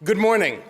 Good morning.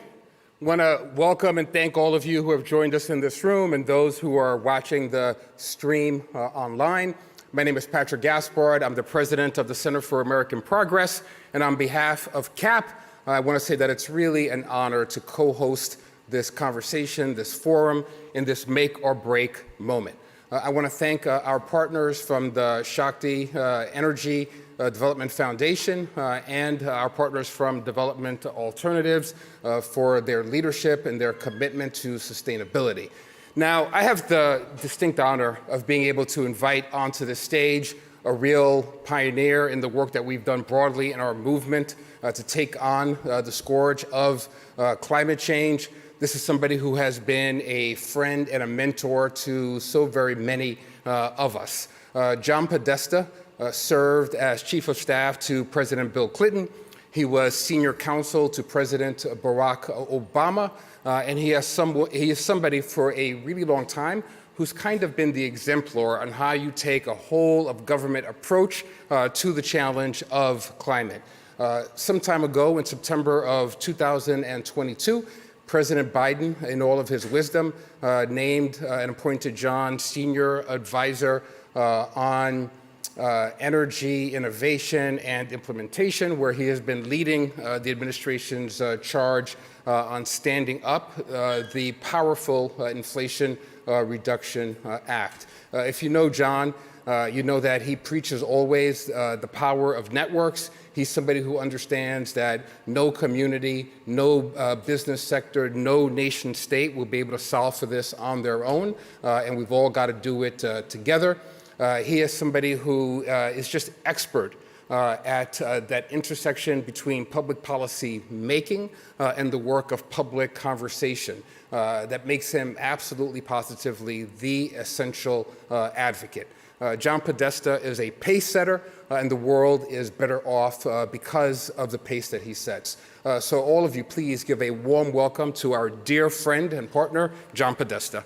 I want to welcome and thank all of you who have joined us in this room and those who are watching the stream online. My name is Patrick Gaspard. I'm the president of the Center for American Progress, and on behalf of CAP, I want to say that it's really an honor to co-host this conversation, this forum, in this make or break moment. I want to thank our partners from the Shakti Energy Development Foundation and our partners from Development Alternatives for their leadership and their commitment to sustainability. Now, I have the distinct honor of being able to invite onto the stage a real pioneer in the work that we've done broadly in our movement to take on the scourge of climate change. This is somebody who has been a friend and a mentor to so very many of us. John Podesta served as Chief of Staff to President Bill Clinton. He was Senior Counsel to President Barack Obama, and he is somebody for a really long time who's kind of been the exemplar on how you take a whole of government approach to the challenge of climate. Some time ago, in September of 2022, President Biden, in all of his wisdom, named and appointed John Senior Advisor on energy innovation and implementation, where he has been leading the administration's charge on standing up the powerful Inflation Reduction Act. If you know John, you know that he preaches always the power of networks. He's somebody who understands that no community, no business sector, no nation state will be able to solve for this on their own, and we've all got to do it together. He is somebody who is just expert at that intersection between public policy making and the work of public conversation that makes him absolutely positively the essential advocate. John Podesta is a pace setter, and the world is better off because of the pace that he sets. So all of you, please give a warm welcome to our dear friend and partner, John Podesta.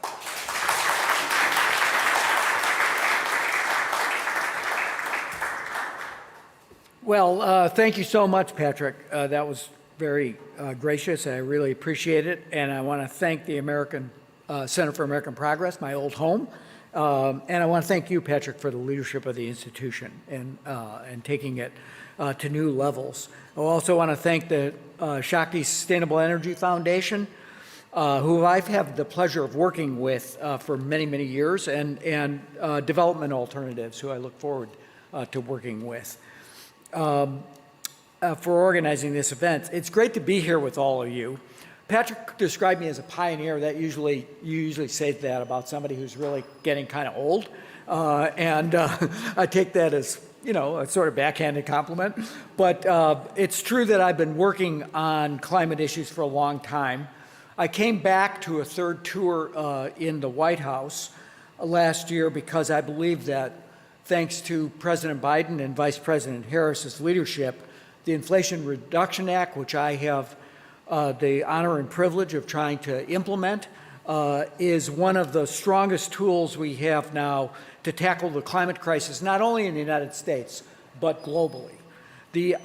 Well, thank you so much, Patrick. That was very gracious. I really appreciate it. And I want to thank the Center for American Progress, my old home. And I want to thank you, Patrick, for the leadership of the institution and taking it to new levels. I also want to thank the Shakti Sustainable Energy Foundation, who I've had the pleasure of working with for many, many years, and Development Alternatives, who I look forward to working with. For organizing this event. It's great to be here with all of you. Patrick described me as a pioneer. You usually say that about somebody who's really getting kind of old, and I take that as a sort of backhanded compliment. But it's true that I've been working on climate issues for a long time. I came back to a third tour in the White House last year because I believe that thanks to President Biden and Vice President Harris's leadership, the Inflation Reduction Act, which I have the honor and privilege of trying to implement, is one of the strongest tools we have now to tackle the climate crisis, not only in the United States, but globally. The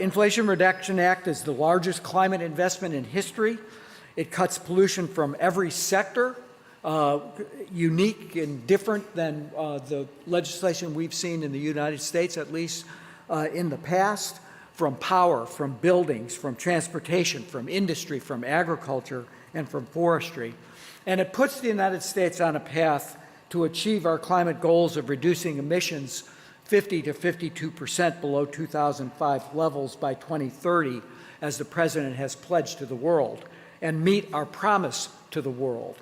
Inflation Reduction Act is the largest climate investment in history. It cuts pollution from every sector, unique and different than the legislation we've seen in the United States, at least in the past, from power, from buildings, from transportation, from industry, from agriculture, and from forestry. And it puts the United States on a path to achieve our climate goals of reducing emissions 50 to 52% below 2005 levels by 2030, as the President has pledged to the world, and meet our promise to the world.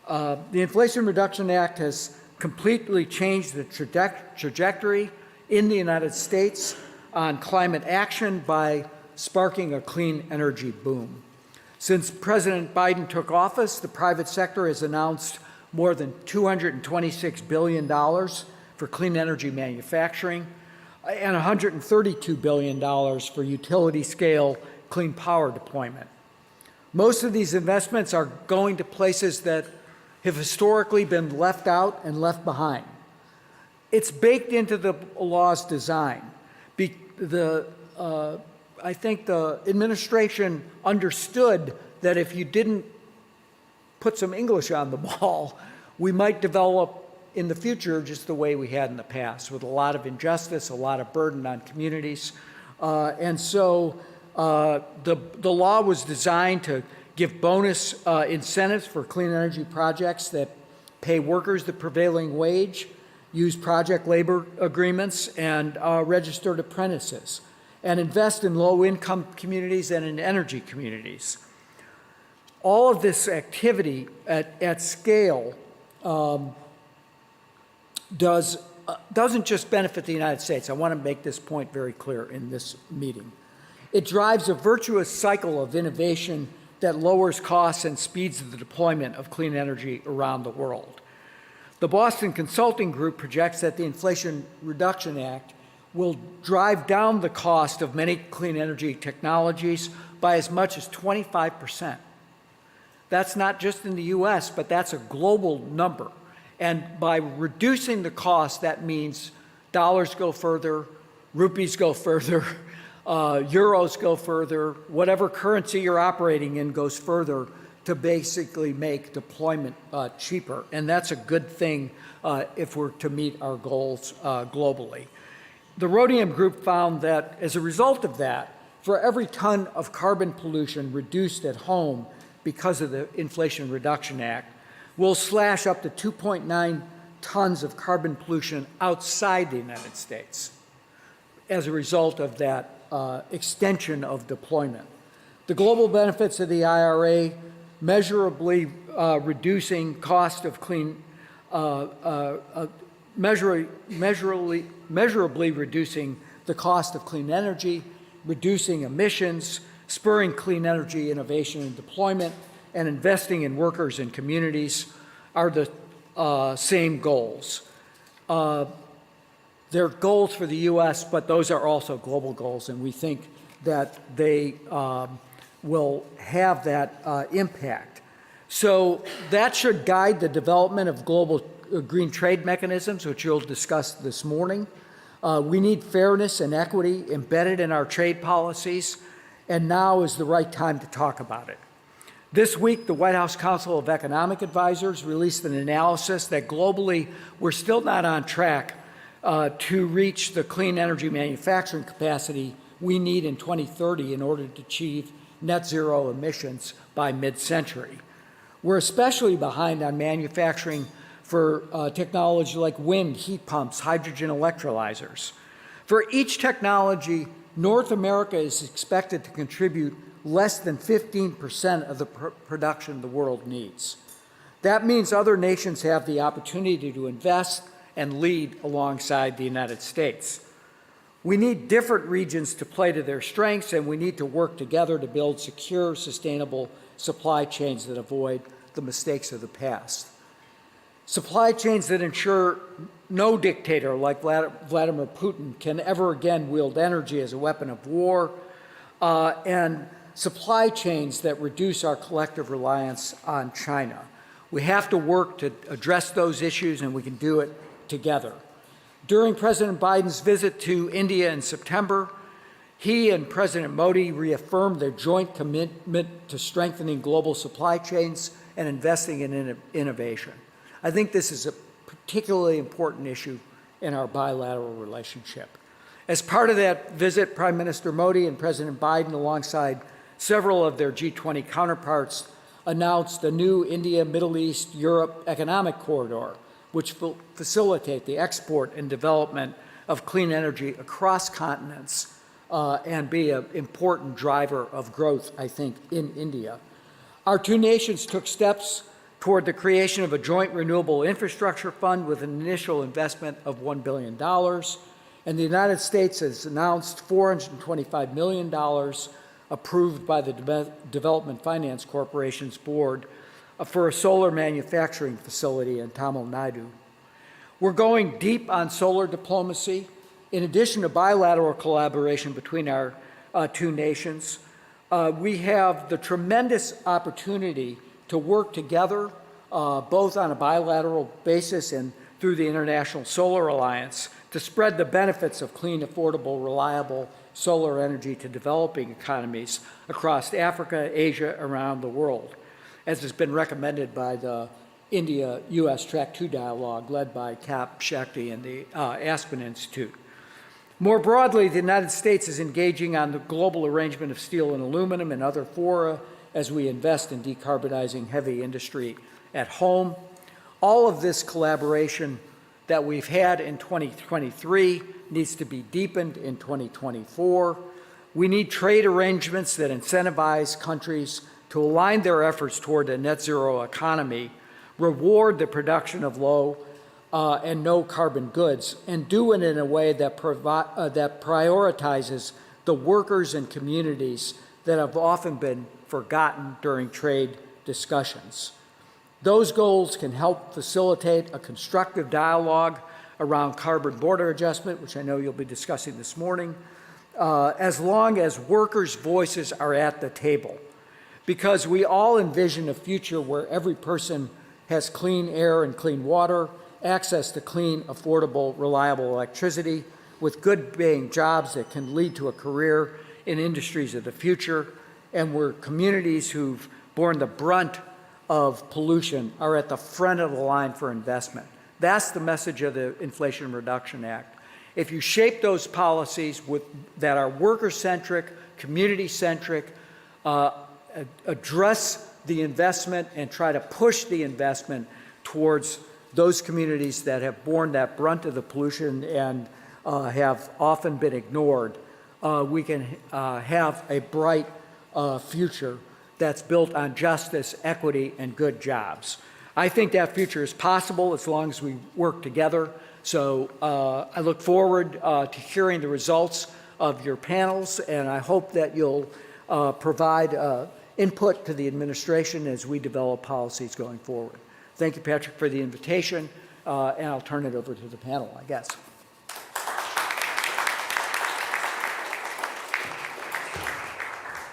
The Inflation Reduction Act has completely changed the trajectory in the United States on climate action by sparking a clean energy boom. Since President Biden took office, the private sector has announced more than $226 billion for clean energy manufacturing and $132 billion for utility-scale clean power deployment. Most of these investments are going to places that have historically been left out and left behind. It's baked into the law's design. I think the administration understood that if you didn't put some English on the ball, we might develop in the future just the way we had in the past, with a lot of injustice, a lot of burden on communities. And so the law was designed to give bonus incentives for clean energy projects that pay workers the prevailing wage, use project labor agreements, and registered apprentices, and invest in low-income communities and in energy communities. All of this activity at scale doesn't just benefit the United States. I want to make this point very clear in this meeting. It drives a virtuous cycle of innovation that lowers costs and speeds the deployment of clean energy around the world. The Boston Consulting Group projects that the Inflation Reduction Act will drive down the cost of many clean energy technologies by as much as 25%. That's not just in the US, but that's a global number. And by reducing the cost, that means dollars go further, rupees go further, euros go further, whatever currency you're operating in goes further to basically make deployment cheaper. And that's a good thing if we're to meet our goals globally. The Rhodium Group found that as a result of that, for every ton of carbon pollution reduced at home because of the Inflation Reduction Act, we'll slash up to 2.9 tons of carbon pollution outside the United States as a result of that extension of deployment. The global benefits of the IRA, measurably reducing cost of clean, measurably reducing the cost of clean energy, reducing emissions, spurring clean energy innovation and deployment, and investing in workers and communities are the same goals. They're goals for the U.S., but those are also global goals, and we think that they will have that impact. So that should guide the development of global green trade mechanisms, which you'll discuss this morning. We need fairness and equity embedded in our trade policies, and now is the right time to talk about it. This week, the White House Council of Economic Advisors released an analysis that globally we're still not on track to reach the clean energy manufacturing capacity we need in 2030 in order to achieve net zero emissions by mid-century. We're especially behind on manufacturing for technology like wind, heat pumps, hydrogen electrolyzers. For each technology, North America is expected to contribute less than 15% of the production the world needs. That means other nations have the opportunity to invest and lead alongside the United States. We need different regions to play to their strengths, and we need to work together to build secure, sustainable supply chains that avoid the mistakes of the past. Supply chains that ensure no dictator like Vladimir Putin can ever again wield energy as a weapon of war, and supply chains that reduce our collective reliance on China. We have to work to address those issues, and we can do it together. During President Biden's visit to India in September, he and President Modi reaffirmed their joint commitment to strengthening global supply chains and investing in innovation. I think this is a particularly important issue in our bilateral relationship. As part of that visit, Prime Minister Modi and President Biden, alongside several of their G20 counterparts, announced a new India, Middle East, Europe economic corridor, which will facilitate the export and development of clean energy across continents and be an important driver of growth, I think, in India. Our two nations took steps toward the creation of a joint renewable infrastructure fund with an initial investment of $1 billion. And the United States has announced $425 million approved by the Development Finance Corporation's board for a solar manufacturing facility in Tamil Nadu. We're going deep on solar diplomacy. In addition to bilateral collaboration between our two nations, we have the tremendous opportunity to work together, both on a bilateral basis and through the International Solar Alliance to spread the benefits of clean, affordable, reliable solar energy to developing economies across Africa, Asia, around the world, as has been recommended by the India-U.S. Track 2 dialogue led by Cap Shakti and the Aspen Institute. More broadly, the United States is engaging on the global arrangement of steel and aluminum and other fora as we invest in decarbonizing heavy industry at home. All of this collaboration that we've had in 2023 needs to be deepened in 2024. We need trade arrangements that incentivize countries to align their efforts toward a net zero economy, reward the production of low and no carbon goods, and do it in a way that prioritizes the workers and communities that have often been forgotten during trade discussions. Those goals can help facilitate a constructive dialogue around carbon border adjustment, which I know you'll be discussing this morning, as long as workers' voices are at the table. Because we all envision a future where every person has clean air and clean water, access to clean, affordable, reliable electricity, with good-paying jobs that can lead to a career in industries of the future, and where communities who've borne the brunt of pollution are at the front of the line for investment. That's the message of the Inflation Reduction Act. If you shape those policies that are worker-centric, community-centric, address the investment and try to push the investment towards those communities that have borne that brunt of the pollution and have often been ignored, we can have a bright future that's built on justice, equity, and good jobs. I think that future is possible as long as we work together. So I look forward to hearing the results of your panels, and I hope that you'll provide input to the administration as we develop policies going forward. Thank you, Patrick, for the invitation, and I'll turn it over to the panel, I guess.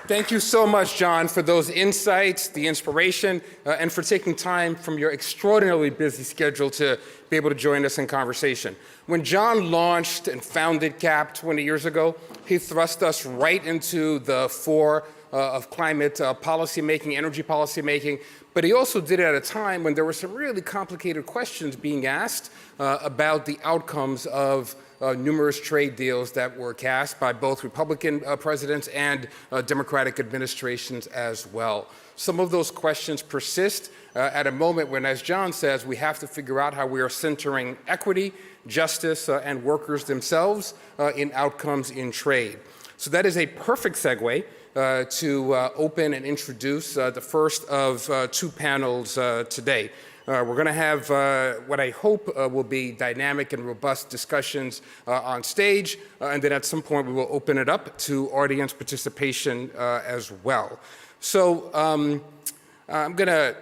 Thank you so much, John, for those insights, the inspiration, and for taking time from your extraordinarily busy schedule to be able to join us in conversation. When John launched and founded CAP 20 years ago, he thrust us right into the fore of climate policymaking, energy policymaking, but he also did it at a time when there were some really complicated questions being asked about the outcomes of numerous trade deals that were cast by both Republican presidents and Democratic administrations as well. Some of those questions persist at a moment when, as John says, we have to figure out how we are centering equity, justice, and workers themselves in outcomes in trade. So that is a perfect segue to open and introduce the first of two panels today. We're going to have what I hope will be dynamic and robust discussions on stage, and then at some point we will open it up to audience participation as well. So I'm going to,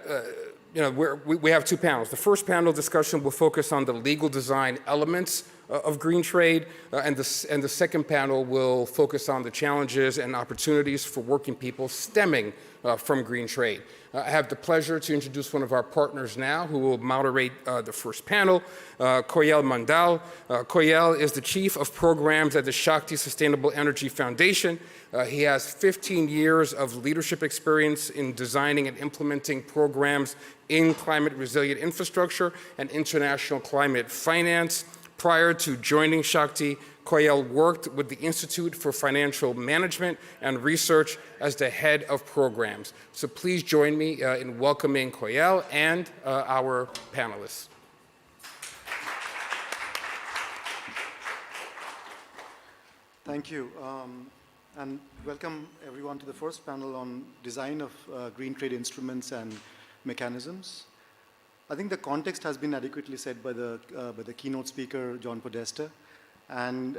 we have two panels. The first panel discussion will focus on the legal design elements of green trade, and the second panel will focus on the challenges and opportunities for working people stemming from green trade. I have the pleasure to introduce one of our partners now who will moderate the first panel, Koyal Mandal. Koyal is the Chief of Programs at the Shakti Sustainable Energy Foundation. He has 15 years of leadership experience in designing and implementing programs in climate resilient infrastructure and international climate finance. Prior to joining Shakti, Koyal worked with the Institute for Financial Management and Research as the head of programs. So please join me in welcoming Koyal and our panelists. Thank you, and welcome everyone to the first panel on design of green trade instruments and mechanisms. I think the context has been adequately said by the keynote speaker, John Podesta. And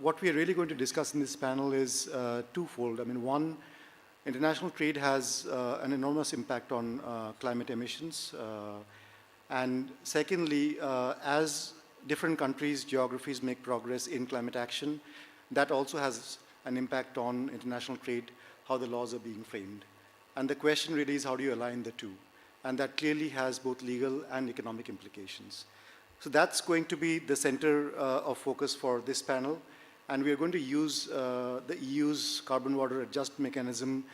what we are really going to discuss in this panel is twofold. I mean, one, international trade has an enormous impact on climate emissions. And secondly, as different countries, geographies make progress in climate action, that also has an impact on international trade, how the laws are being framed. And the question really is, how do you align the two? And that clearly has both legal and economic implications. So that's going to be the center of focus for this panel. And we are going to use the EU's carbon border adjust mechanism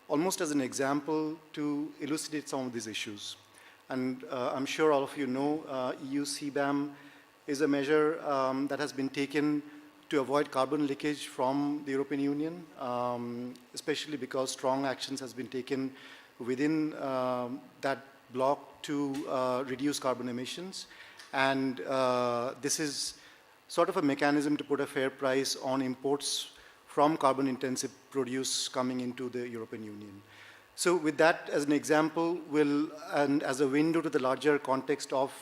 almost as an example to elucidate some of these issues. And I'm sure all of you know EU CBAM is a measure that has been taken to avoid carbon leakage from the European Union, especially because strong actions has been taken within that bloc to reduce carbon emissions. And this is sort of a mechanism to put a fair price on imports from carbon-intensive produce coming into the European Union. So with that as an example, and as a window to the larger context of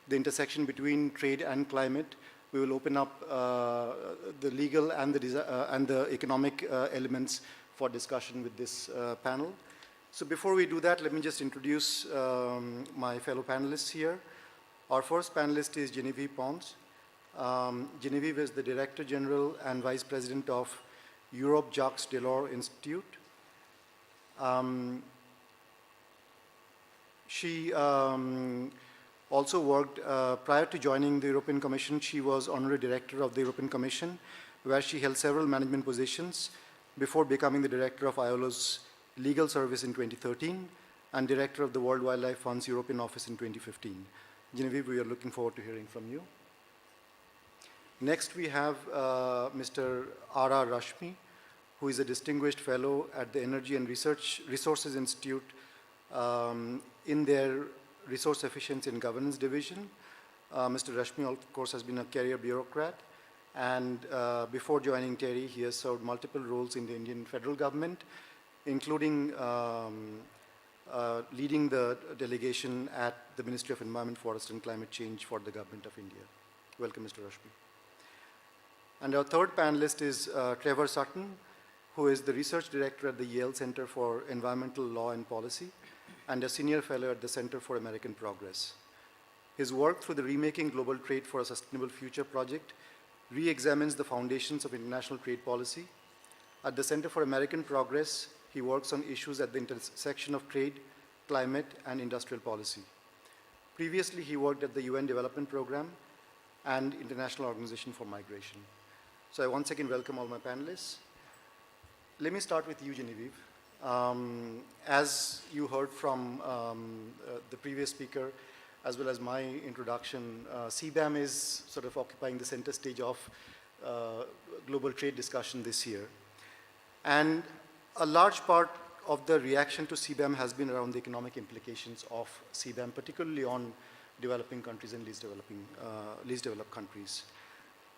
the intersection between trade and climate, we will open up the legal and the economic elements for discussion with this panel. So before we do that, let me just introduce my fellow panelists here. Our first panelist is Genevieve Pons. Genevieve is the Director General and Vice President of Europe Jacques Delors Institute. She also worked, prior to joining the European Commission, she was Honorary Director of the European Commission, where she held several management positions before becoming the Director of ILO's Legal Service in 2013 and Director of the World Wildlife Fund's European Office in 2015. Genevieve, we are looking forward to hearing from you. Next, we have Mr. R.R. Rashmi, who is a distinguished fellow at the Energy and Resources Institute in their Resource Efficiency and Governance Division. Mr. Rashmi, of course, has been a career bureaucrat, and before joining TERI, he has served multiple roles in the Indian federal government, including leading the delegation at the Ministry of Environment, Forest and Climate Change for the Government of India. Welcome, Mr. Rashmi. And our third panelist is Trevor Sutton, who is the Research Director at the Yale Center for Environmental Law and Policy and a Senior Fellow at the Center for American Progress. His work through the Remaking Global Trade for a Sustainable Future project re-examines the foundations of international trade policy. At the Center for American Progress, he works on issues at the intersection of trade, climate, and industrial policy. Previously, he worked at the UN Development Program and International Organization for Migration. So I once again welcome all my panelists. Let me start with you, Genevieve. As you heard from the previous speaker, as well as my introduction, CBAM is sort of occupying the center stage of global trade discussion this year. And a large part of the reaction to CBAM has been around the economic implications of CBAM, particularly on developing countries and least developed countries.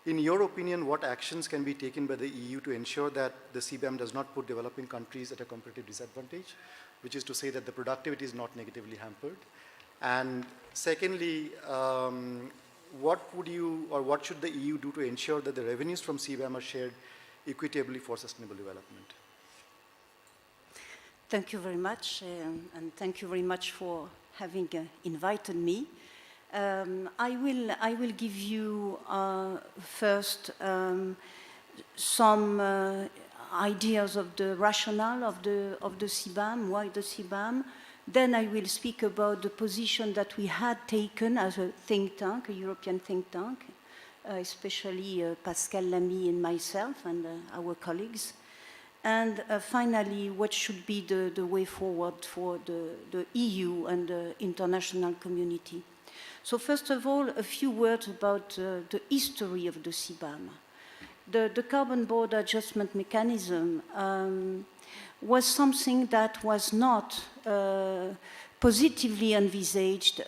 In your opinion, what actions can be taken by the EU to ensure that the CBAM does not put developing countries at a competitive disadvantage, which is to say that the productivity is not negatively hampered? And secondly, what should the EU do to ensure that the revenues from CBAM are shared equitably for sustainable development? Thank you very much, and thank you very much for having invited me. I will give you first some ideas of the rationale of the CBAM, why the CBAM. Then I will speak about the position that we had taken as a think tank, a European think tank, especially Pascal Lamy and myself and our colleagues. And finally, what should be the way forward for the EU and the international community. So first of all, a few words about the history of the CBAM. The carbon border adjustment mechanism was something that was not positively envisaged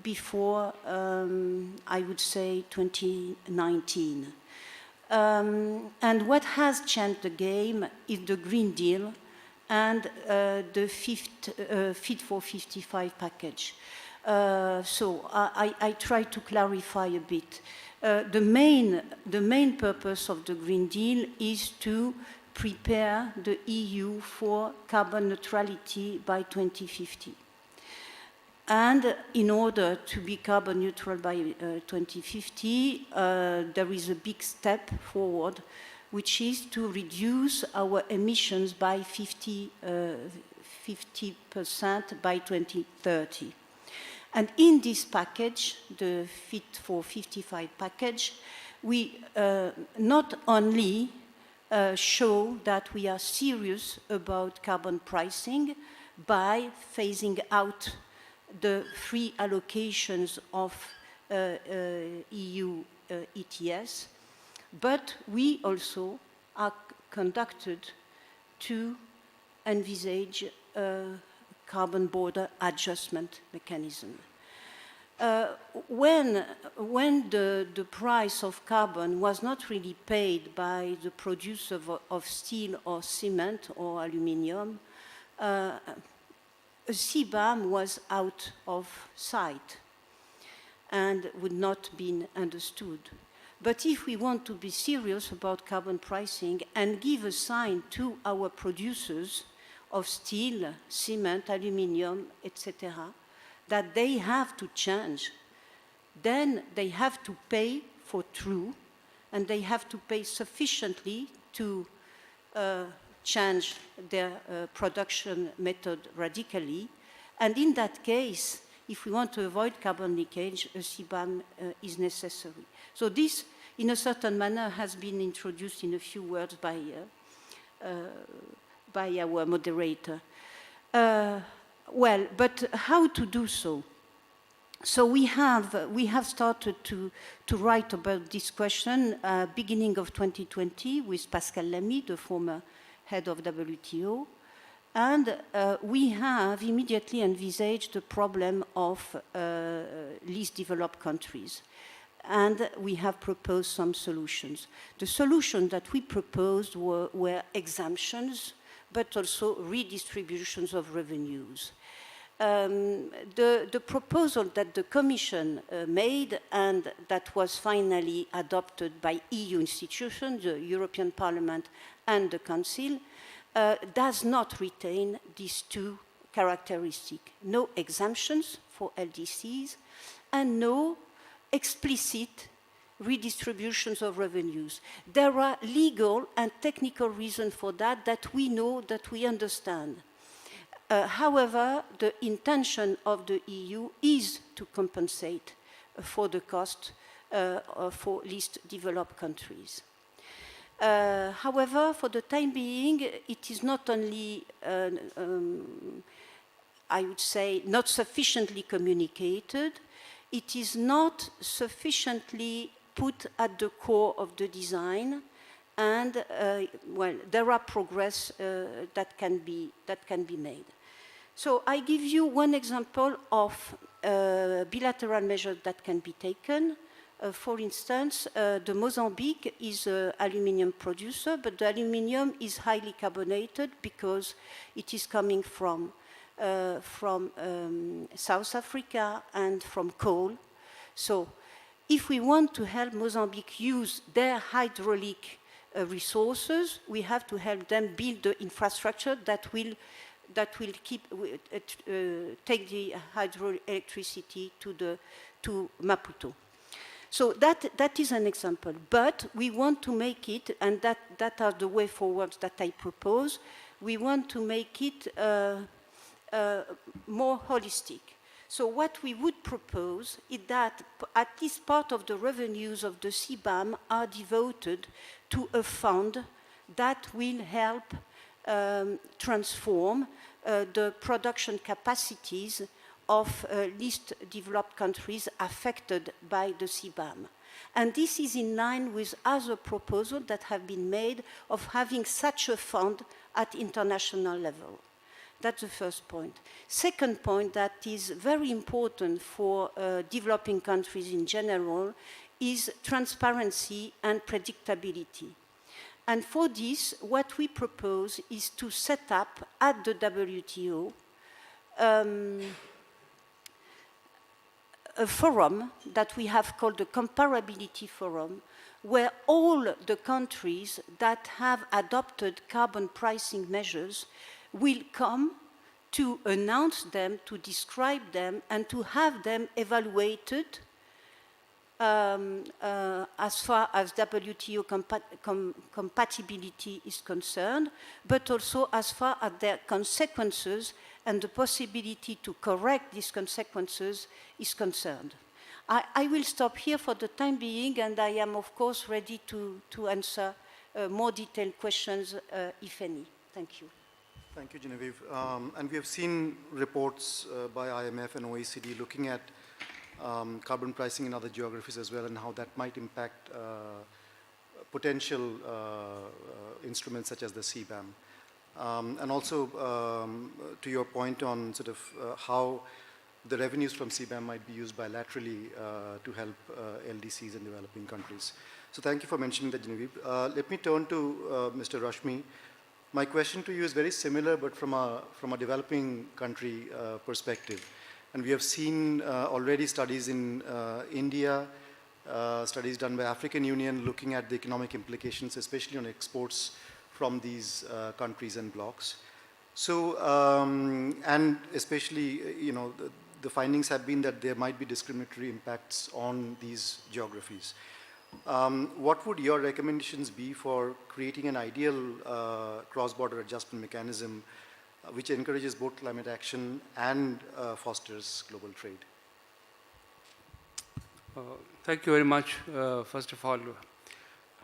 before, I would say, 2019. And what has changed the game is the Green Deal and the Fit for 55 package. So I try to clarify a bit. The main purpose of the Green Deal is to prepare the EU for carbon neutrality by 2050. And in order to be carbon neutral by 2050, there is a big step forward, which is to reduce our emissions by 50% by 2030. And in this package, the Fit for 55 package, we not only show that we are serious about carbon pricing by phasing out the free allocations of EU ETS, but we also are conducted to envisage a carbon border adjustment mechanism. When the price of carbon was not really paid by the producer of steel or cement or aluminium, a CBAM was out of sight and would not be understood. But if we want to be serious about carbon pricing and give a sign to our producers of steel, cement, aluminium, etc., that they have to change, then they have to pay for true, and they have to pay sufficiently to change their production method radically. And in that case, if we want to avoid carbon leakage, a CBAM is necessary. So this, in a certain manner, has been introduced in a few words by our moderator. Well, but how to do so? So we have started to write about this question beginning of 2020 with Pascal Lamy, the former head of WTO, and we have immediately envisaged the problem of least developed countries. And we have proposed some solutions. The solutions that we proposed were exemptions, but also redistributions of revenues. The proposal that the Commission made and that was finally adopted by EU institutions, the European Parliament and the Council, does not retain these two characteristics. No exemptions for LDCs and no explicit redistributions of revenues. There are legal and technical reasons for that we know, that we understand. However, the intention of the EU is to compensate for the cost for least developed countries. However, for the time being, it is not only, I would say, not sufficiently communicated, it is not sufficiently put at the core of the design, and well, there are progress that can be made. So I give you one example of bilateral measures that can be taken. For instance, the Mozambique is an aluminium producer, but the aluminium is highly carbonated because it is coming from South Africa and from coal. So if we want to help Mozambique use their hydraulic resources, we have to help them build the infrastructure that will take the hydroelectricity to Maputo. So that is an example, but we want to make it, and that are the way forward that I propose, we want to make it more holistic. So what we would propose is that at least part of the revenues of the CBAM are devoted to a fund that will help transform the production capacities of least developed countries affected by the CBAM. And this is in line with other proposals that have been made of having such a fund at international level. That's the first point. Second point that is very important for developing countries in general is transparency and predictability. And for this, what we propose is to set up at the WTO a forum that we have called the Comparability Forum, where all the countries that have adopted carbon pricing measures will come to announce them, to describe them, and to have them evaluated as far as WTO compatibility is concerned, but also as far as their consequences and the possibility to correct these consequences is concerned. I will stop here for the time being, and I am, of course, ready to answer more detailed questions, if any. Thank you. Thank you, Genevieve. And we have seen reports by IMF and OECD looking at carbon pricing in other geographies as well, and how that might impact potential instruments such as the CBAM. And also, to your point on sort of how the revenues from CBAM might be used bilaterally to help LDCs in developing countries. So thank you for mentioning that, Genevieve. Let me turn to Mr. Rashmi. My question to you is very similar, but from a developing country perspective. And we have seen already studies in India, studies done by African Union looking at the economic implications, especially on exports from these countries and blocks. So, and especially, the findings have been that there might be discriminatory impacts on these geographies. What would your recommendations be for creating an ideal cross-border adjustment mechanism which encourages both climate action and fosters global trade? Thank you very much, first of all,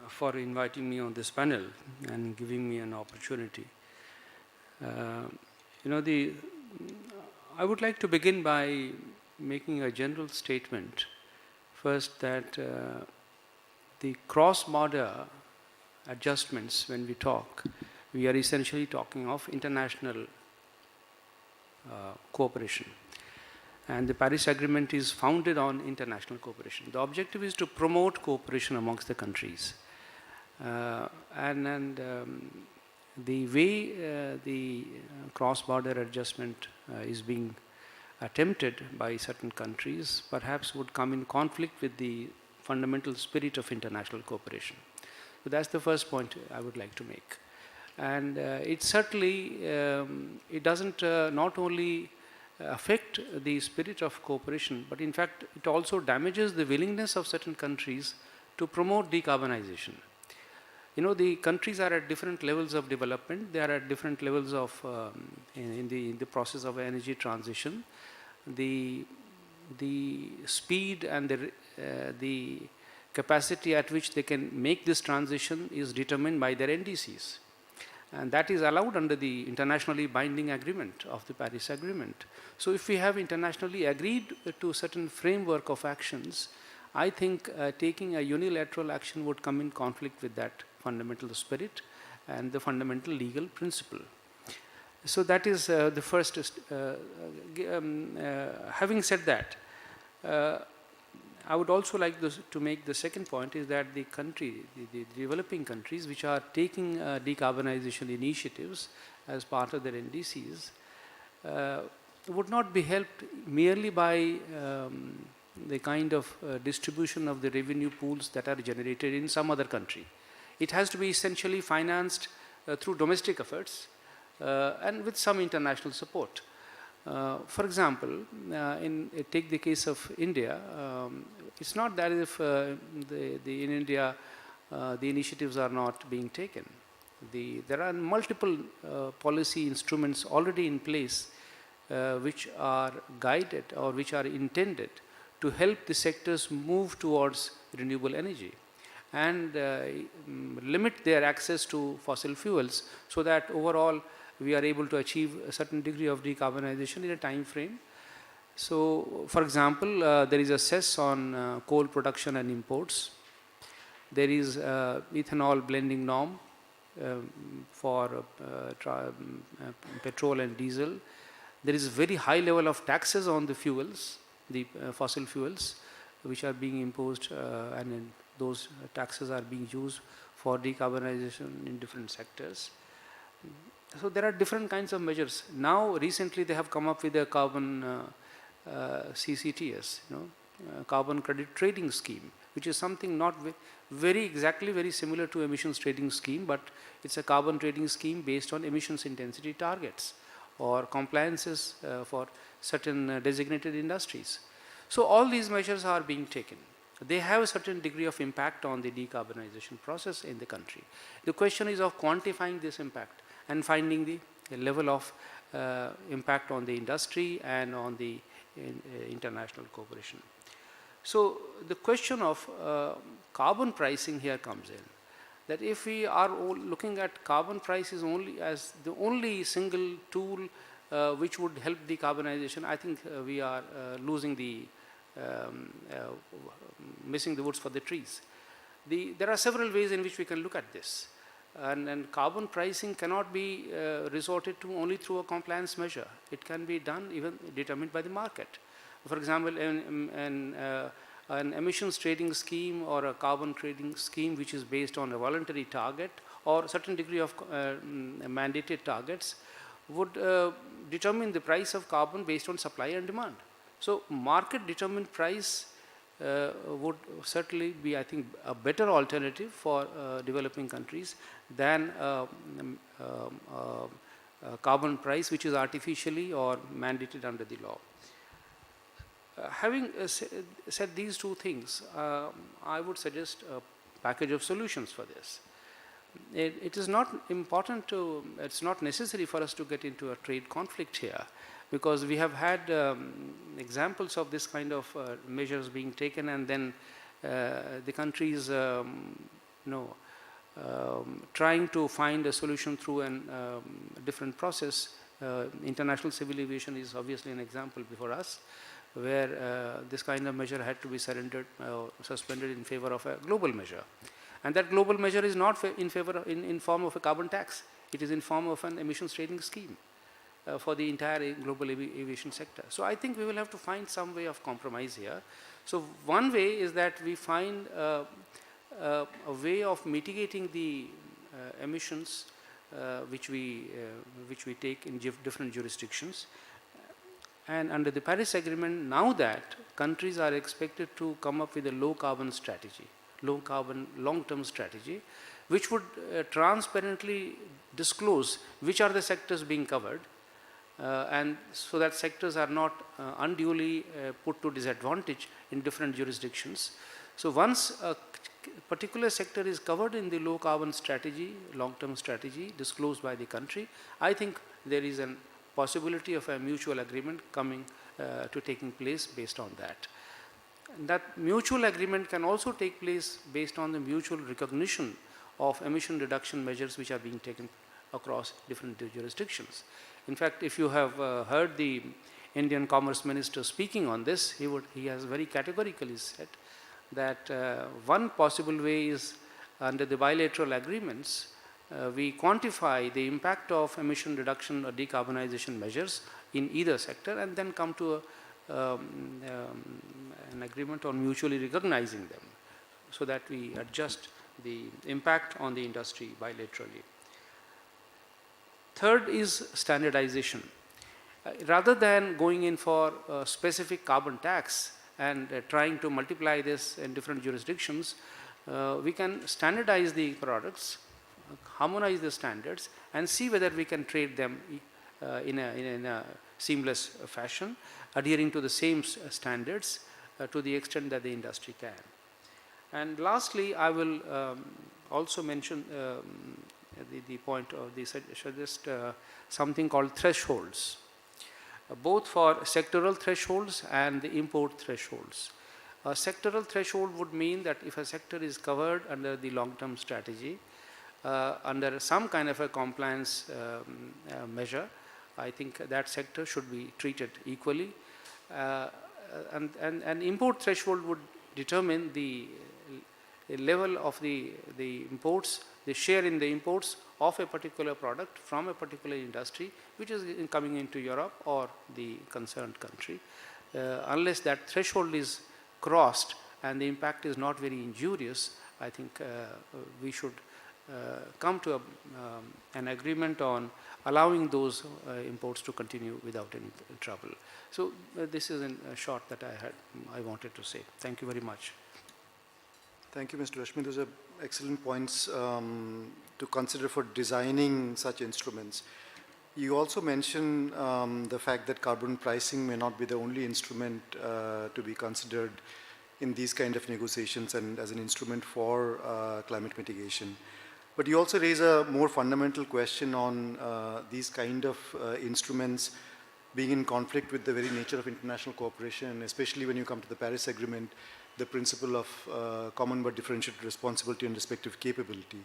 for inviting me on this panel and giving me an opportunity. I would like to begin by making a general statement. First, that the cross-border adjustments, when we talk, we are essentially talking of international cooperation. And the Paris Agreement is founded on international cooperation. The objective is to promote cooperation amongst the countries. The way the cross-border adjustment is being attempted by certain countries perhaps would come in conflict with the fundamental spirit of international cooperation. So that's the first point I would like to make. And it certainly, it doesn't not only affect the spirit of cooperation, but in fact it also damages the willingness of certain countries to promote decarbonization. The countries are at different levels of development. They are at different levels of, in the process of energy transition. The speed and the capacity at which they can make this transition is determined by their NDCs. And that is allowed under the internationally binding agreement of the Paris Agreement. So if we have internationally agreed to a certain framework of actions, I think taking a unilateral action would come in conflict with that fundamental spirit and the fundamental legal principle. So that is the first. Having said that, I would also like to make the second point is that the developing countries which are taking decarbonization initiatives as part of their NDCs would not be helped merely by the kind of distribution of the revenue pools that are generated in some other country. It has to be essentially financed through domestic efforts and with some international support. For example, take the case of India. It's not that if in India the initiatives are not being taken. There are multiple policy instruments already in place which are guided or which are intended to help the sectors move towards renewable energy and limit their access to fossil fuels so that overall we are able to achieve a certain degree of decarbonization in a time frame. So, for example, there is a cess on coal production and imports. There is ethanol blending norm for petrol and diesel. There is a very high level of taxes on the fuels, the fossil fuels, which are being imposed, and those taxes are being used for decarbonization in different sectors. So there are different kinds of measures. Now, recently, they have come up with a carbon CCTS, carbon credit trading scheme, which is something not very similar to emissions trading scheme, but it's a carbon trading scheme based on emissions intensity targets or compliances for certain designated industries. So all these measures are being taken. They have a certain degree of impact on the decarbonization process in the country. The question is of quantifying this impact and finding the level of impact on the industry and on the international cooperation. So the question of carbon pricing here comes in. That if we are looking at carbon prices only as the only single tool which would help decarbonization, I think we are losing the, missing the woods for the trees. There are several ways in which we can look at this. And carbon pricing cannot be resorted to only through a compliance measure. It can be done even determined by the market. For example, an emissions trading scheme or a carbon trading scheme which is based on a voluntary target or a certain degree of mandated targets would determine the price of carbon based on supply and demand. So market determined price would certainly be, I think, a better alternative for developing countries than carbon price which is artificially or mandated under the law. Having said these two things, I would suggest a package of solutions for this. It is not important to, it's not necessary for us to get into a trade conflict here, because we have had examples of this kind of measures being taken, and then the countries trying to find a solution through a different process. International civil aviation is obviously an example before us, where this kind of measure had to be surrendered or suspended in favor of a global measure. And that global measure is not in form of a carbon tax. It is in form of an emissions trading scheme for the entire global aviation sector. So I think we will have to find some way of compromise here. So one way is that we find a way of mitigating the emissions which we take in different jurisdictions. And under the Paris Agreement, now that countries are expected to come up with a low carbon strategy, low carbon long-term strategy, which would transparently disclose which are the sectors being covered, and so that sectors are not unduly put to disadvantage in different jurisdictions. So once a particular sector is covered in the low carbon strategy, long-term strategy disclosed by the country, I think there is a possibility of a mutual agreement coming to taking place based on that. And that mutual agreement can also take place based on the mutual recognition of emission reduction measures which are being taken across different jurisdictions. In fact, if you have heard the Indian Commerce Minister speaking on this, he has very categorically said that one possible way is under the bilateral agreements, we quantify the impact of emission reduction or decarbonization measures in either sector and then come to an agreement on mutually recognizing them so that we adjust the impact on the industry bilaterally. Third is standardization. Rather than going in for a specific carbon tax and trying to multiply this in different jurisdictions, we can standardize the products, harmonize the standards, and see whether we can trade them in a seamless fashion, adhering to the same standards to the extent that the industry can. And lastly, I will also mention the point of the suggest something called thresholds, both for sectoral thresholds and the import thresholds. A sectoral threshold would mean that if a sector is covered under the long-term strategy, under some kind of a compliance measure, I think that sector should be treated equally. And import threshold would determine the level of the imports, the share in the imports of a particular product from a particular industry which is coming into Europe or the concerned country. Unless that threshold is crossed and the impact is not very injurious, I think we should come to an agreement on allowing those imports to continue without any trouble. So this is in short that I wanted to say. Thank you very much. Thank you, Mr. Rashmi. Those are excellent points to consider for designing such instruments. You also mentioned the fact that carbon pricing may not be the only instrument to be considered in these kind of negotiations and as an instrument for climate mitigation. But you also raise a more fundamental question on these kind of instruments being in conflict with the very nature of international cooperation, especially when you come to the Paris Agreement, the principle of common but differentiated responsibility and respective capability.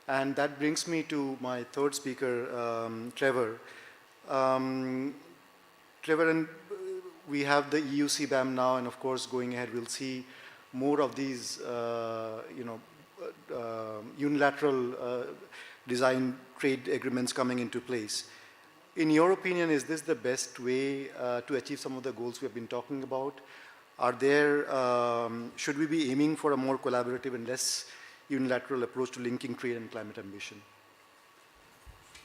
And that brings me to my third speaker, Trevor. Trevor, and we have the EU CBAM now, and of course, going ahead, we'll see more of these, unilateral design trade agreements coming into place. In your opinion, is this the best way to achieve some of the goals we have been talking about? Are there, should we be aiming for a more collaborative and less unilateral approach to linking trade and climate ambition?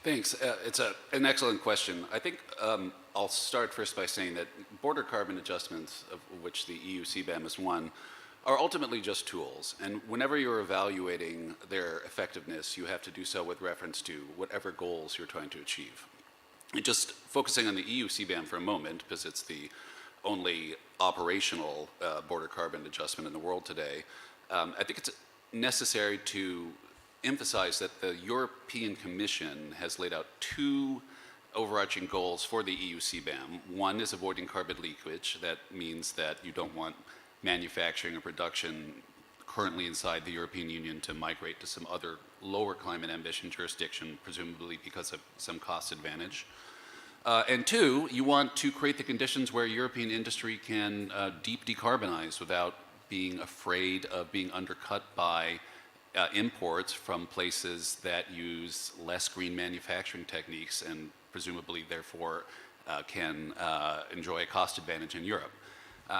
Thanks. It's an excellent question. I think I'll start first by saying that border carbon adjustments, of which the EU CBAM is one, are ultimately just tools. And whenever you're evaluating their effectiveness, you have to do so with reference to whatever goals you're trying to achieve. And just focusing on the EU CBAM for a moment, because it's the only operational border carbon adjustment in the world today, I think it's necessary to emphasize that the European Commission has laid out two overarching goals for the EU CBAM. One is avoiding carbon leakage. That means that you don't want manufacturing or production currently inside the European Union to migrate to some other lower climate ambition jurisdiction, presumably because of some cost advantage. And two, you want to create the conditions where European industry can deep decarbonize without being afraid of being undercut by imports from places that use less green manufacturing techniques and presumably therefore can enjoy a cost advantage in Europe.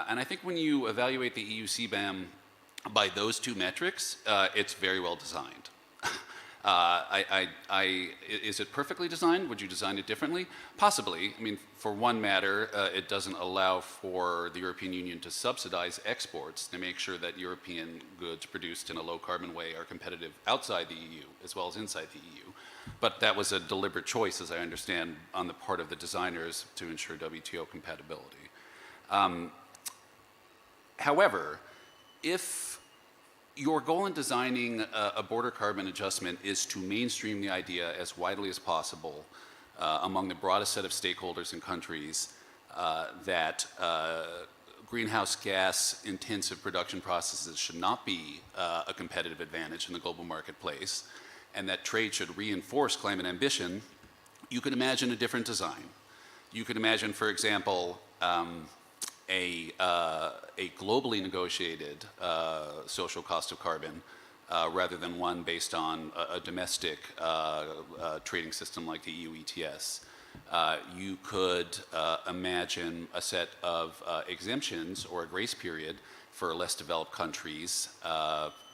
And I think when you evaluate the EU CBAM by those two metrics, it's very well designed. Is it perfectly designed? Would you design it differently? Possibly. I mean, for one matter, it doesn't allow for the European Union to subsidize exports to make sure that European goods produced in a low carbon way are competitive outside the EU as well as inside the EU. But that was a deliberate choice, as I understand, on the part of the designers to ensure WTO compatibility. However, if your goal in designing a border carbon adjustment is to mainstream the idea as widely as possible among the broadest set of stakeholders and countries that greenhouse gas intensive production processes should not be a competitive advantage in the global marketplace, and that trade should reinforce climate ambition, you could imagine a different design. You could imagine, for example, a globally negotiated social cost of carbon rather than one based on a domestic trading system like the EU ETS. You could imagine a set of exemptions or a grace period for less developed countries,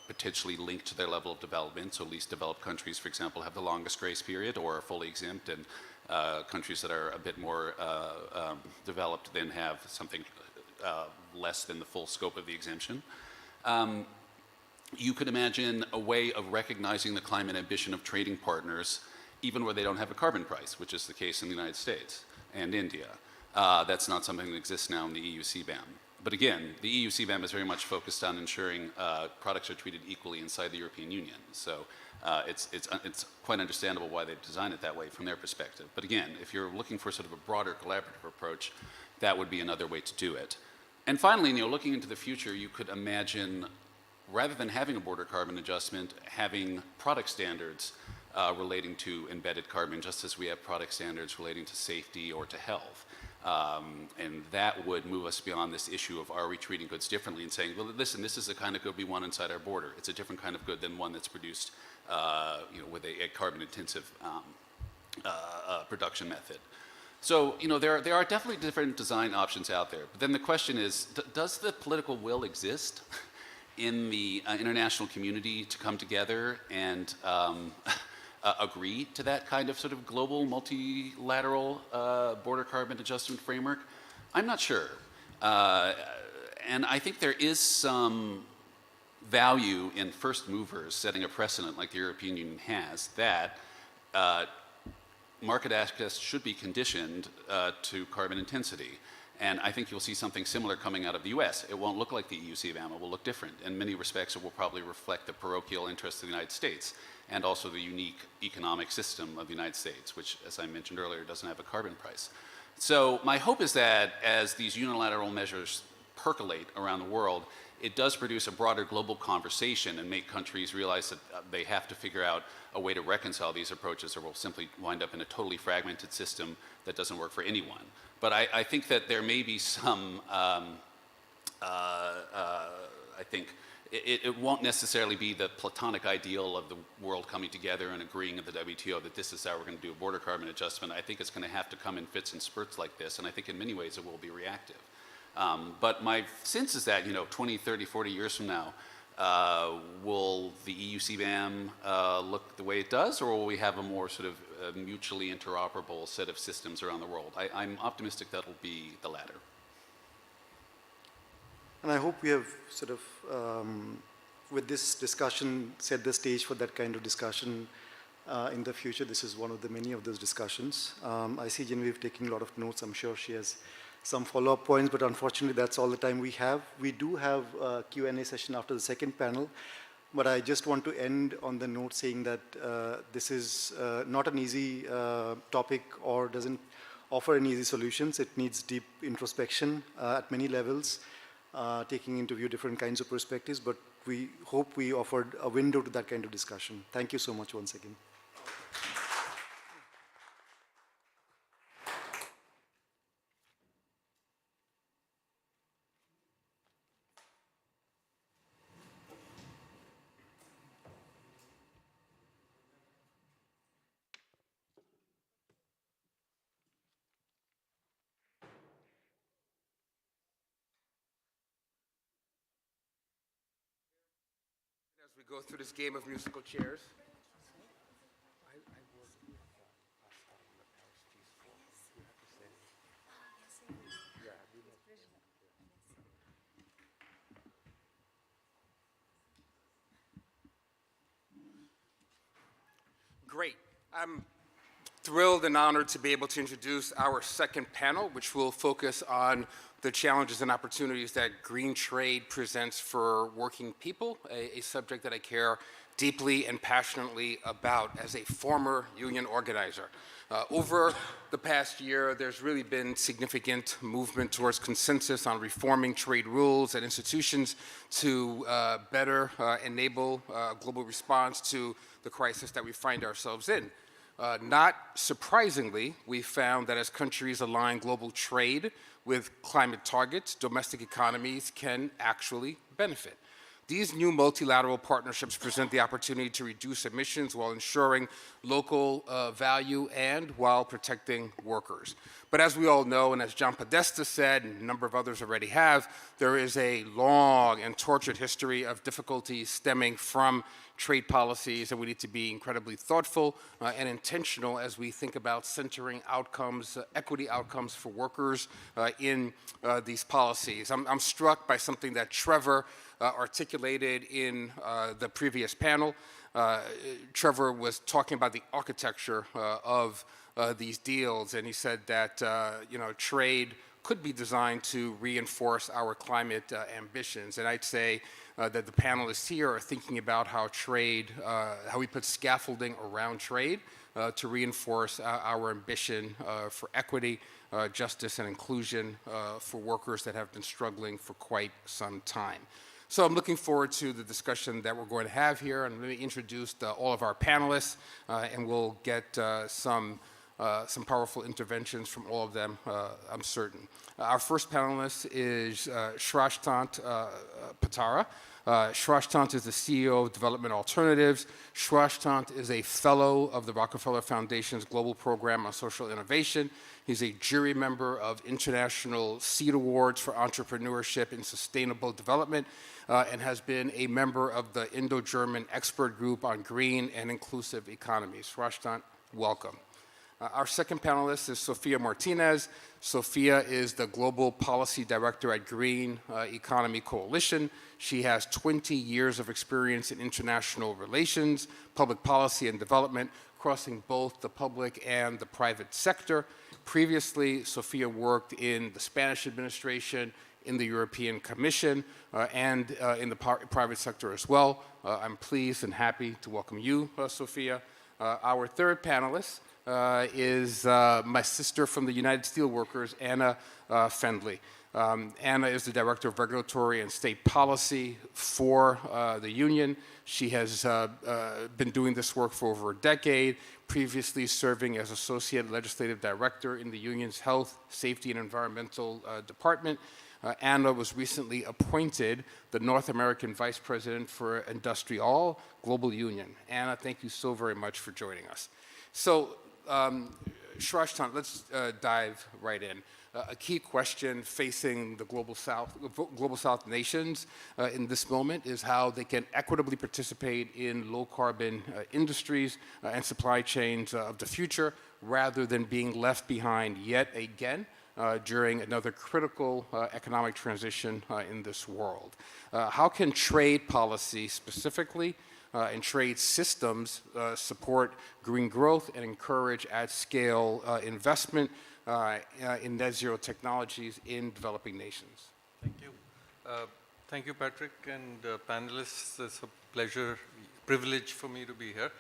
potentially linked to their level of development. So least developed countries, for example, have the longest grace period or are fully exempt, and countries that are a bit more developed then have something less than the full scope of the exemption. You could imagine a way of recognizing the climate ambition of trading partners even where they don't have a carbon price, which is the case in the United States and India. That's not something that exists now in the EU CBAM. But again, the EU CBAM is very much focused on ensuring products are treated equally inside the European Union. So it's quite understandable why they've designed it that way from their perspective. But again, if you're looking for sort of a broader collaborative approach, that would be another way to do it. And finally, looking into the future, you could imagine, rather than having a border carbon adjustment, having product standards relating to embedded carbon, just as we have product standards relating to safety or to health. And that would move us beyond this issue of are we treating goods differently and saying, well, listen, this is the kind of good we want inside our border. It's a different kind of good than one that's produced with a carbon-intensive production method. So, there are definitely different design options out there. But then the question is, does the political will exist in the international community to come together and agree to that kind of sort of global multilateral border carbon adjustment framework? I'm not sure. And I think there is some value in first movers setting a precedent like the European Union has that market access should be conditioned to carbon intensity. And I think you'll see something similar coming out of the US. It won't look like the EU CBAM, it will look different. In many respects, it will probably reflect the parochial interests of the United States and also the unique economic system of the United States, which, as I mentioned earlier, doesn't have a carbon price. So my hope is that as these unilateral measures percolate around the world, it does produce a broader global conversation and make countries realize that they have to figure out a way to reconcile these approaches, or we'll simply wind up in a totally fragmented system that doesn't work for anyone. But I think that there may be some, I think it won't necessarily be the platonic ideal of the world coming together and agreeing at the WTO that this is how we're going to do a border carbon adjustment. I think it's going to have to come in fits and spurts like this, and I think in many ways it will be reactive. But my sense is that, 20, 30, 40 years from now, will the EU CBAM look the way it does, or will we have a more sort of mutually interoperable set of systems around the world? I'm optimistic that will be the latter. And I hope we have sort of, with this discussion, set the stage for that kind of discussion in the future. This is one of the many of those discussions. I see Genevieve taking a lot of notes. I'm sure she has some follow-up points, but unfortunately that's all the time we have. We do have a Q&A session after the second panel, but I just want to end on the note saying that this is not an easy topic or doesn't offer any easy solutions. It needs deep introspection at many levels, taking into view different kinds of perspectives, but we hope we offered a window to that kind of discussion. Thank you so much once again. As we go through this game of musical chairs. Great. I'm thrilled and honored to be able to introduce our second panel, which will focus on the challenges and opportunities that green trade presents for working people, a subject that I care deeply and passionately about as a former union organizer. Over the past year, there's really been significant movement towards consensus on reforming trade rules and institutions to better enable global response to the crisis that we find ourselves in. Not surprisingly, we found that as countries align global trade with climate targets, domestic economies can actually benefit. These new multilateral partnerships present the opportunity to reduce emissions while ensuring local value and while protecting workers. But as we all know, and as John Podesta said, and a number of others already have, there is a long and tortured history of difficulties stemming from trade policies, and we need to be incredibly thoughtful and intentional as we think about centering outcomes, equity outcomes for workers in these policies. I'm struck by something that Trevor articulated in the previous panel. Trevor was talking about the architecture of these deals, and he said that trade could be designed to reinforce our climate ambitions. And I'd say that the panelists here are thinking about how trade, how we put scaffolding around trade to reinforce our ambition for equity, justice, and inclusion for workers that have been struggling for quite some time. So I'm looking forward to the discussion that we're going to have here, and let me introduce all of our panelists, and we'll get some powerful interventions from all of them, I'm certain. Our first panelist is Shrashtant Patara. Shrashtant is the CEO of Development Alternatives. Shrashtant is a fellow of the Rockefeller Foundation's Global Program on Social Innovation. He's a jury member of International Seed Awards for Entrepreneurship in Sustainable Development and has been a member of the Indo-German Expert Group on Green and Inclusive Economies. Shrashtant, welcome. Our second panelist is Sofia Martinez. Sofia is the Global Policy Director at Green Economy Coalition. She has 20 years of experience in international relations, public policy, and development, crossing both the public and the private sector. Previously, Sophia worked in the Spanish administration, in the European Commission, and in the private sector as well. I'm pleased and happy to welcome you, Sophia. Our third panelist is my sister from the United Steelworkers, Anna Fendley. Anna is the Director of Regulatory and State Policy for the union. She has been doing this work for over a decade, previously serving as Associate Legislative Director in the union's Health, Safety, and Environmental Department. Anna was recently appointed the North American Vice President for Industrial Global Union. Anna, thank you so very much for joining us. So, Shrashtan, let's dive right in. A key question facing the Global South nations in this moment is how they can equitably participate in low-carbon industries and supply chains of the future, rather than being left behind yet again during another critical economic transition in this world. How can trade policy specifically and trade systems support green growth and encourage at-scale investment in net zero technologies in developing nations? Thank you. Thank you, Patrick, and panelists. It's a privilege for me to be here.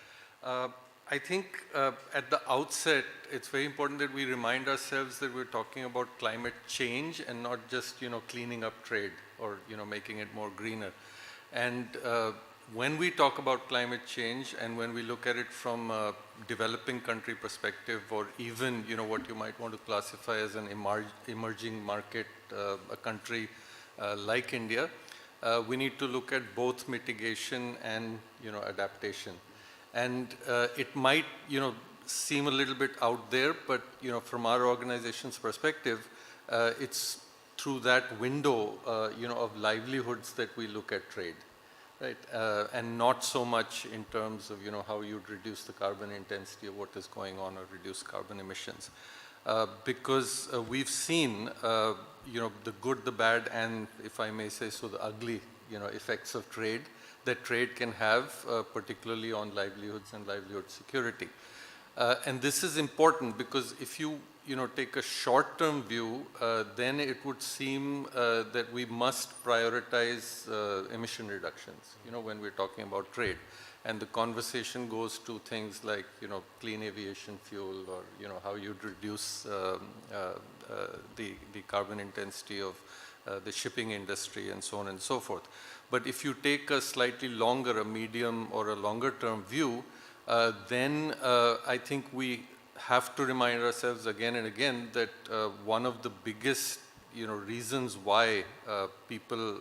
I think at the outset, it's very important that we remind ourselves that we're talking about climate change and not just, cleaning up trade or, making it more greener. And when we talk about climate change and when we look at it from a developing country perspective, or even, what you might want to classify as an emerging market, a country like India, we need to look at both mitigation and, adaptation. And it might, seem a little bit out there, but, from our organization's perspective, it's through that window, of livelihoods that we look at trade, right? And not so much in terms of, how you'd reduce the carbon intensity of what is going on or reduce carbon emissions. Because we've seen, the good, the bad, and if I may say so, the ugly, effects of trade that trade can have, particularly on livelihoods and livelihood security. And this is important because if you, take a short-term view, then it would seem that we must prioritize emission reductions, when we're talking about trade. And the conversation goes to things like, clean aviation fuel, or, how you'd reduce the carbon intensity of the shipping industry, and so on and so forth. But if you take a slightly longer, a medium or a longer term view, then I think we have to remind ourselves again and again that one of the biggest reasons why people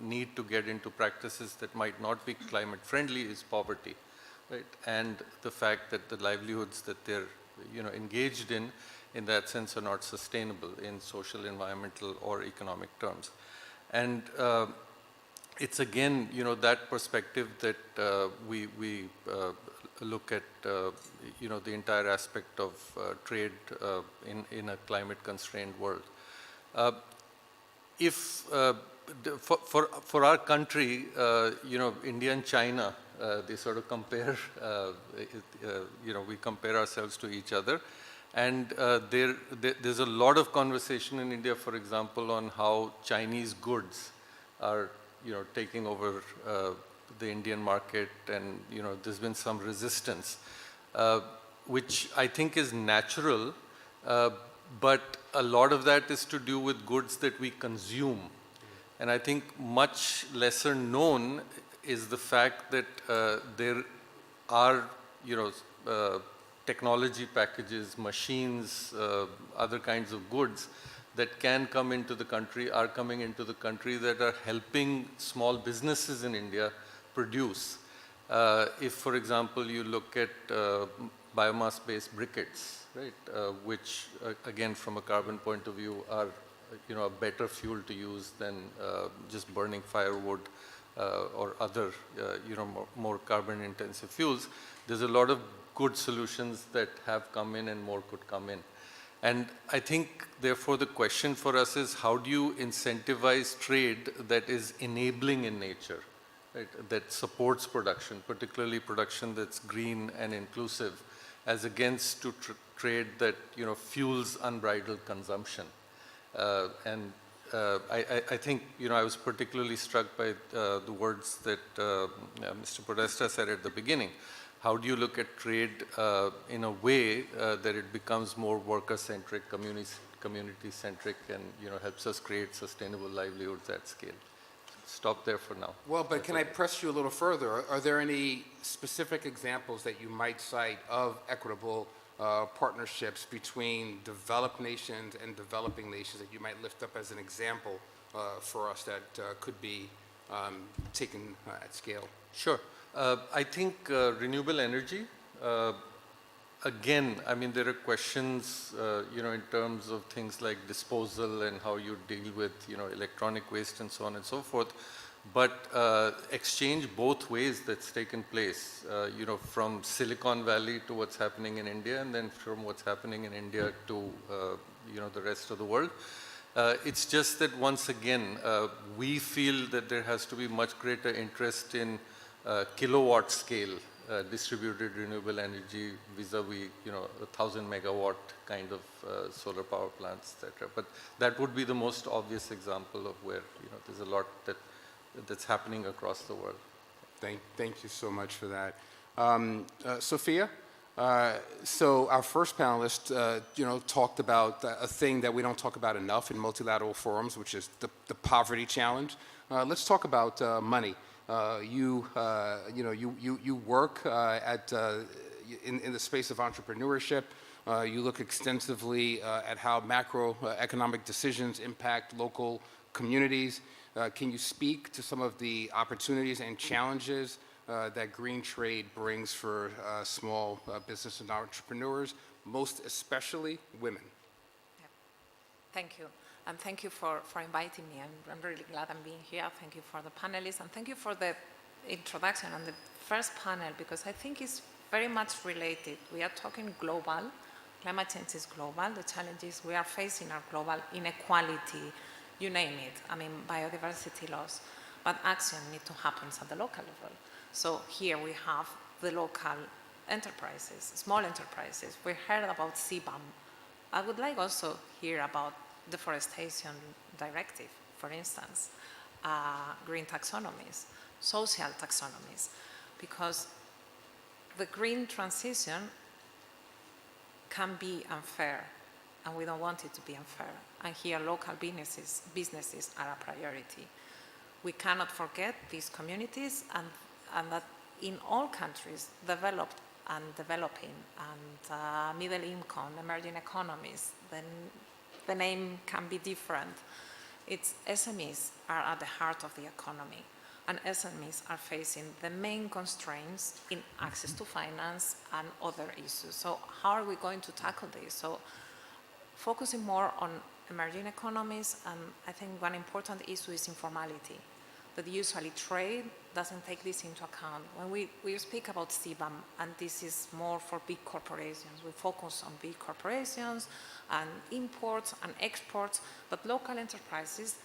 need to get into practices that might not be climate friendly is poverty, right? And the fact that the livelihoods that they're engaged in that sense are not sustainable in social, environmental, or economic terms. And it's again, that perspective that we look at, the entire aspect of trade in a climate-constrained world. For our country, India and China, they sort of compare, we compare ourselves to each other. And there's a lot of conversation in India, for example, on how Chinese goods are, taking over the Indian market, and there's been some resistance, which I think is natural, but a lot of that is to do with goods that we consume. And I think much lesser known is the fact that there are, technology packages, machines, other kinds of goods that can come into the country, are coming into the country, that are helping small businesses in India produce. If, for example, you look at biomass-based briquettes, right, which, again, from a carbon point of view, are a better fuel to use than just burning firewood or other, more carbon-intensive fuels. There's a lot of good solutions that have come in, and more could come in. And I think, therefore, the question for us is, how do you incentivize trade that is enabling in nature, right, that supports production, particularly production that's green and inclusive, as against to trade that, fuels unbridled consumption. I think, I was particularly struck by the words that Mr. Podesta said at the beginning. How do you look at trade in a way that it becomes more worker-centric, community-centric, and helps us create sustainable livelihoods at scale? Stop there for now. Well, but can I press you a little further? Are there any specific examples that you might cite of equitable partnerships between developed nations and developing nations that you might lift up as an example for us that could be taken at scale? Sure. I think renewable energy, again, I mean, there are questions, in terms of things like disposal and how you deal with, electronic waste and so on and so forth. But exchange both ways that's taken place, from Silicon Valley to what's happening in India, and then from what's happening in India to, the rest of the world. It's just that once again, we feel that there has to be much greater interest in kilowatt scale distributed renewable energy vis-a-vis, 1,000 megawatt kind of solar power plants, etc. But that would be the most obvious example of where, there's a lot that's happening across the world. Thank you so much for that. Sophia, so our first panelist, talked about a thing that we don't talk about enough in multilateral forums, which is the poverty challenge. Let's talk about money. You work in the space of entrepreneurship. You look extensively at how macroeconomic decisions impact local communities. Can you speak to some of the opportunities and challenges that green trade brings for small business and entrepreneurs, most especially women? Yep. Thank you. And thank you for inviting me. I'm really glad I'm being here. Thank you for the panelists, and thank you for the introduction on the first panel, because I think it's very much related. We are talking global. Climate change is global. The challenges we are facing are global. Inequality, you name it. I mean, biodiversity loss. But action needs to happen at the local level. So here we have the local enterprises, small enterprises. We heard about CBAM. I would like also hear about deforestation directive, for instance, green taxonomies, social taxonomies, because the green transition can be unfair, and we don't want it to be unfair. And here local businesses are a priority. We cannot forget these communities, and that in all countries, developed and developing, and middle income, emerging economies, then the name can be different. It's SMEs are at the heart of the economy, and SMEs are facing the main constraints in access to finance and other issues. So how are we going to tackle this? So focusing more on emerging economies, and I think one important issue is informality, that usually trade doesn't take this into account. When we speak about CBAM, and this is more for big corporations, we focus on big corporations and imports and exports, but local enterprises,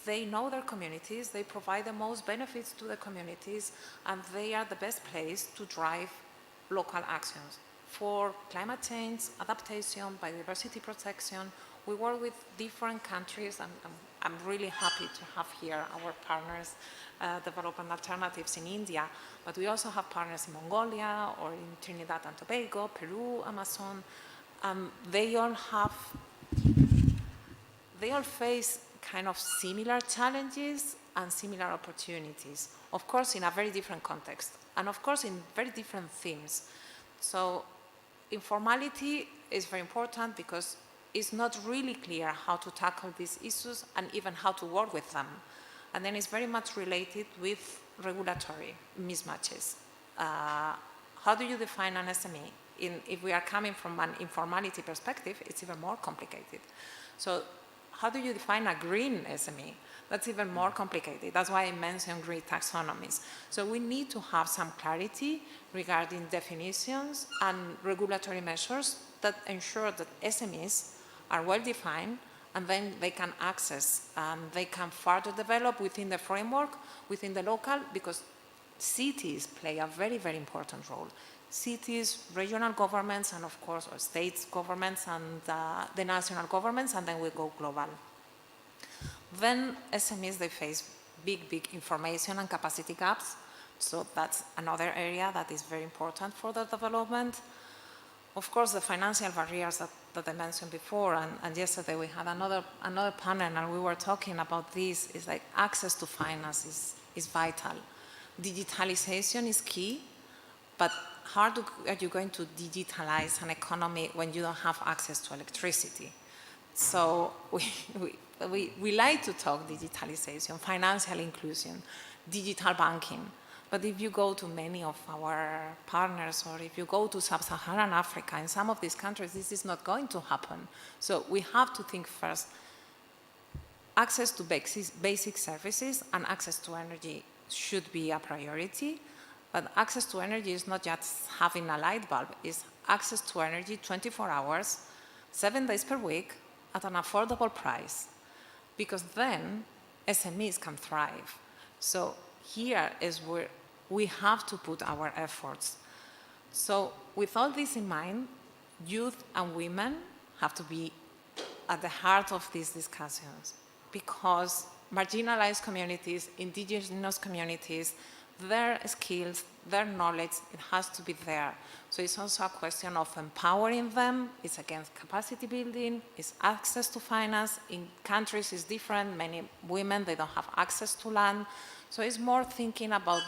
they know their communities, they provide the most benefits to the communities, and they are the best place to drive local actions for climate change, adaptation, biodiversity protection. We work with different countries, and I'm really happy to have here our partners developing alternatives in India, but we also have partners in Mongolia or in Trinidad and Tobago, Peru, Amazon. They all face kind of similar challenges and similar opportunities, of course in a very different context, and of course in very different themes. So informality is very important because it's not really clear how to tackle these issues and even how to work with them. And then it's very much related with regulatory mismatches. How do you define an SME? If we are coming from an informality perspective, it's even more complicated. So how do you define a green SME? That's even more complicated. That's why I mentioned green taxonomies. So we need to have some clarity regarding definitions and regulatory measures that ensure that SMEs are well defined, and then they can access, they can further develop within the framework, within the local, because cities play a very, very important role. cities, regional governments, and of course, or states governments and the national governments, and then we go global. Then SMEs, they face big information and capacity gaps. So that's another area that is very important for the development. Of course, the financial barriers that I mentioned before, and yesterday we had another panel and we were talking about this, is like access to finance is vital. Digitalization is key, but how are you going to digitalize an economy when you don't have access to electricity? So we like to talk digitalization, financial inclusion, digital banking. But if you go to many of our partners, or if you go to sub-Saharan Africa, in some of these countries, this is not going to happen. So we have to think first, access to basic services and access to energy should be a priority. But access to energy is not just having a light bulb, it's access to energy 24 hours, 7 days per week, at an affordable price. Because then SMEs can thrive. So here is where we have to put our efforts. So with all this in mind, youth and women have to be at the heart of these discussions, because marginalized communities, indigenous communities, their skills, their knowledge, it has to be there. So it's also a question of empowering them. It's against capacity building, it's access to finance. In countries it's different. Many women, they don't have access to land. So it's more thinking about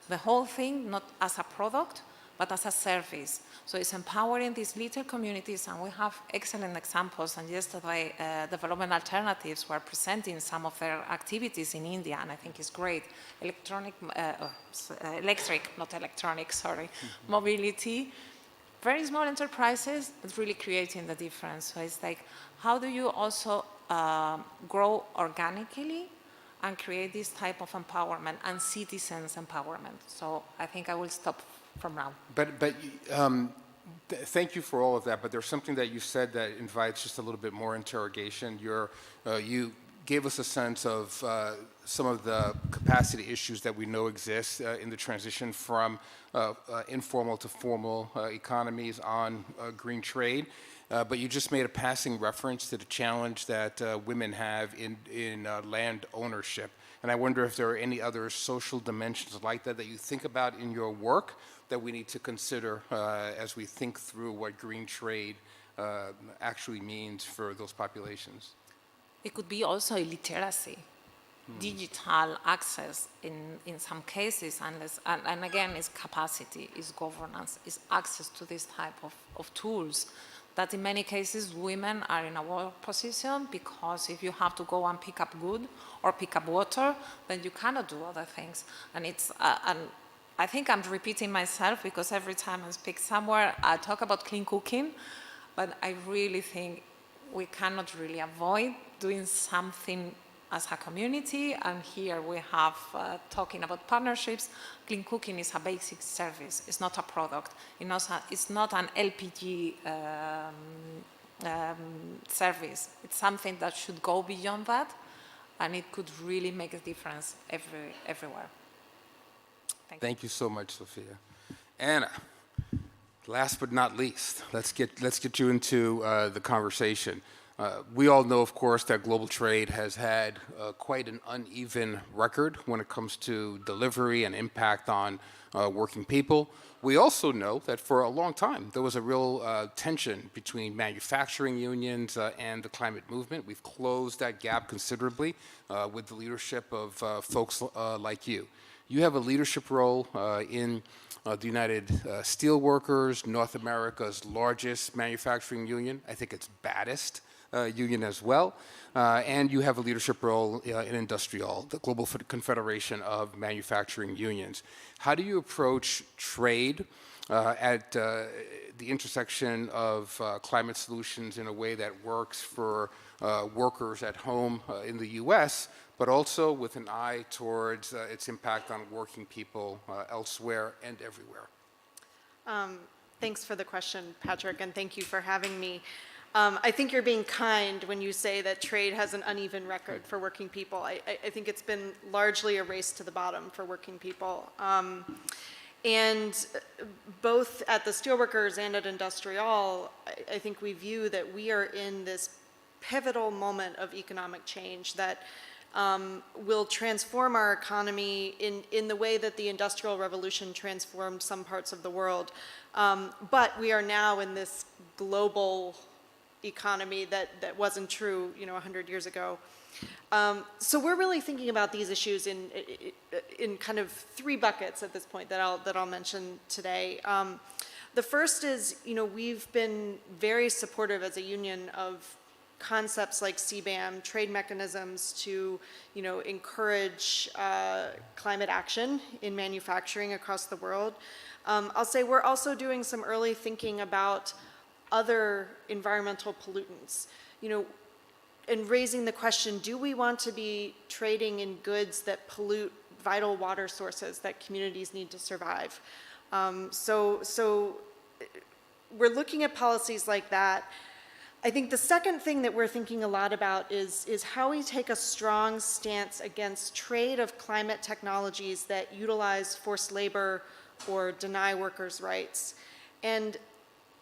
the whole thing, not as a product, but as a service. So it's empowering these little communities, and we have excellent examples. And yesterday, Development Alternatives were presenting some of their activities in India, and I think it's great. Mobility. Very small enterprises, but really creating the difference. So it's like, how do you also grow organically and create this type of empowerment and citizens empowerment? So I think I will stop from now. But thank you for all of that, but there's something that you said that invites just a little bit more interrogation. You gave us a sense of some of the capacity issues that we know exist in the transition from informal to formal economies on green trade. But you just made a passing reference to the challenge that women have in land ownership. And I wonder if there are any other social dimensions like that that you think about in your work that we need to consider as we think through what green trade actually means for those populations. It could be also illiteracy, digital access in some cases, and again, it's capacity, it's governance, it's access to this type of tools that in many cases women are in a work position, because if you have to go and pick up wood or pick up water, then you cannot do other things. And it's and I think I'm repeating myself, because every time I speak somewhere, I talk about clean cooking, but I really think we cannot really avoid doing something as a community. And here we have talking about partnerships. Clean cooking is a basic service. It's not a product. It's not an LPG service. It's something that should go beyond that, and it could really make a difference everywhere. Thank you so much, Sophia. Anna, last but not least, let's get you into the conversation. We all know, of course, that global trade has had quite an uneven record when it comes to delivery and impact on working people. We also know that for a long time, there was a real tension between manufacturing unions and the climate movement. We've closed that gap considerably with the leadership of folks like you. You have a leadership role in the United Steelworkers, North America's largest manufacturing union. I think it's baddest union as well. And you have a leadership role in Industrial, the Global Confederation of Manufacturing Unions. How do you approach trade at the intersection of climate solutions in a way that works for workers at home in the US, but also with an eye towards its impact on working people elsewhere and everywhere? Thanks for the question, Patrick, and thank you for having me. I think you're being kind when you say that trade has an uneven record for working people. I think it's been largely a race to the bottom for working people. And both at the Steelworkers and at Industrial, I think we view that we are in this pivotal moment of economic change that will transform our economy in the way that the Industrial Revolution transformed some parts of the world. But we are now in this global economy that wasn't true, 100 years ago. So we're really thinking about these issues in kind of three buckets at this point that I'll mention today. The first is, we've been very supportive as a union of concepts like CBAM, trade mechanisms to, encourage climate action in manufacturing across the world. I'll say we're also doing some early thinking about other environmental pollutants, and raising the question, do we want to be trading in goods that pollute vital water sources that communities need to survive? So we're looking at policies like that. I think the second thing that we're thinking a lot about is how we take a strong stance against trade of climate technologies that utilize forced labor or deny workers' rights. And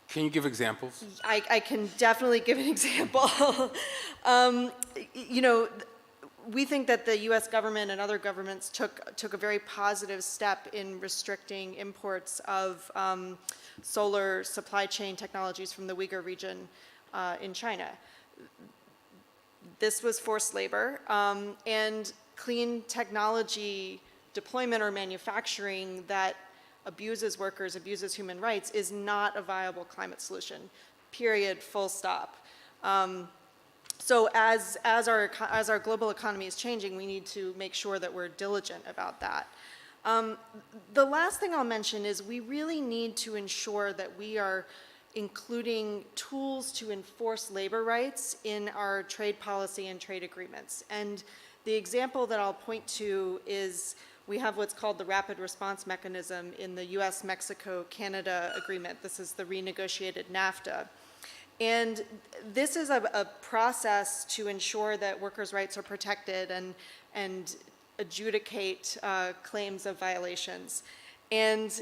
Can you give examples? I can definitely give an example. We think that the U.S. government and other governments took a very positive step in restricting imports of solar supply chain technologies from the Uyghur region in China. This was forced labor, and clean technology deployment or manufacturing that abuses workers, abuses human rights, is not a viable climate solution, period, full stop. So as our global economy is changing, we need to make sure that we're diligent about that. The last thing I'll mention is we really need to ensure that we are including tools to enforce labor rights in our trade policy and trade agreements. And the example that I'll point to is we have what's called the rapid response mechanism in the US, Mexico, Canada agreement. This is the renegotiated NAFTA. And this is a process to ensure that workers' rights are protected and adjudicate claims of violations. And